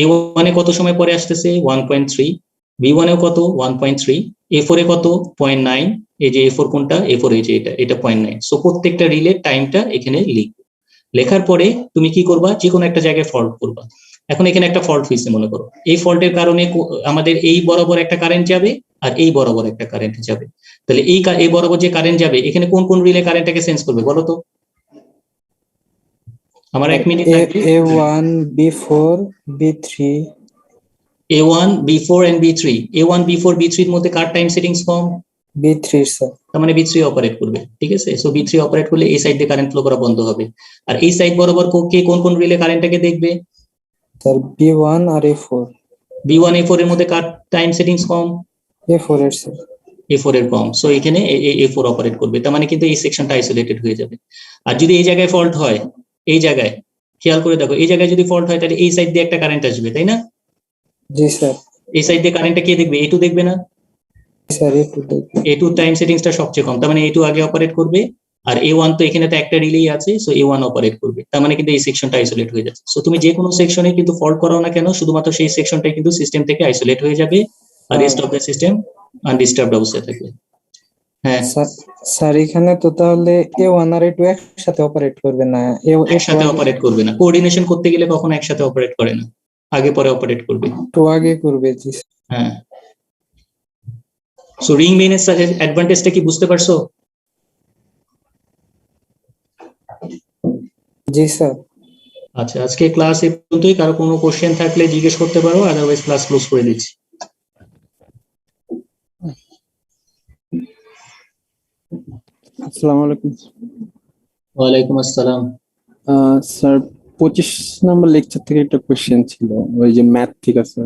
A1 এ কত সময় পরে আসতেছে 1.3, B1 এও কত 1.3, A4 এ কত 0.9, এই যে A4 কোনটা, A4 এই যে এটা 0.9। সো প্রত্যেকটা রিলে টাইমটা এখানে লিখবো। লেখার পরে তুমি কি করবা, যে কোনো একটা জায়গায় ফল্ট করবা। এখন এখানে একটা ফল্ট হয়েছে মনে করো, এই ফল্টের কারণে আমাদের এই বরাবর একটা কারেন্ট যাবে আর এই বরাবর একটা কারেন্ট যাবে। তাহলে এই বরাবর যে কারেন্ট যাবে এখানে কোন কোন রিলে কারেন্টটাকে সেন্স করবে বলো তো? আমার 1 মিনিট লাগবে। A1, B4, B3, A1, B4 and B3, A1, B4, B3 এর মধ্যে কার টাইম সেটিংস কম? B3 sir. তার মানে B3 অপারেট করবে। ঠিক আছে, সো B3 অপারেট করলে এই সাইড দিয়ে কারেন্ট ফ্লো করা বন্ধ হবে। আর এই সাইড বরাবর কে কোন কোন রিলে কারেন্টটাকে দেখবে? স্যার B1 আর A4। B1, A4 এর মধ্যে কার টাইম সেটিংস কম? A4 এর স্যার। A4 এর কম, সো এখানে A4 অপারেট করবে। তার মানে কিন্তু এই সেকশনটা আইসোলেটেড হয়ে যাবে। আর যদি এই জায়গায় ফল্ট হয়, এই জায়গায় খেয়াল করে দেখো, এই জায়গায় যদি ফল্ট হয় তাহলে এই সাইড দিয়ে একটা কারেন্ট আসবে, তাই না? জি স্যার। এই সাইড দিয়ে কারেন্টটা কে দেখবে? A2 দেখবে না? স্যার একটু দেখুন। A2 টাইম সেটিংসটা সবচেয়ে কম, তার মানে A2 আগে অপারেট করবে, আর A1 তো এখানে তো একটা রিলেই আছে, সো A1 অপারেট করবে, তার মানে কিন্তু এই সেকশনটা আইসোলেট হয়ে যাচ্ছে। সো তুমি যে কোনো সেকশনে কিন্তু ফল্ট করাও না কেন, শুধুমাত্র সেই সেকশনটাই কিন্তু সিস্টেম থেকে আইসোলেট হয়ে যাবে, আর রেস্ট অফ দ্য সিস্টেম আনডিস্টার্বড অবস্থায় থাকবে। হ্যাঁ, স্যার এখানে তো তাহলে A1 আর A2 একসাথে অপারেট করবে না, একসাথে অপারেট করবে না, কোঅর্ডিনেশন করতে গেলে কখনো একসাথে অপারেট করে না, আগে পরে অপারেট করবে। একটু আগে করবে। জি হ্যাঁ, সো রিং মেইনের অ্যাডভান্টেজটা কি বুঝতে পারছো? জি স্যার। আচ্ছা, আজকে ক্লাস এই পর্যন্তই, কারো কোনো কোশ্চেন থাকলে জিজ্ঞেস করতে পারো, আদারওয়াইজ ক্লাস ক্লোজ করে দিচ্ছি। আসসালামু আলাইকুম। ওয়ালাইকুম আসসালাম। স্যার 25 নম্বর লেকচার থেকে একটা কোশ্চেন ছিল, ওই যে ম্যাথ, ঠিক আছে?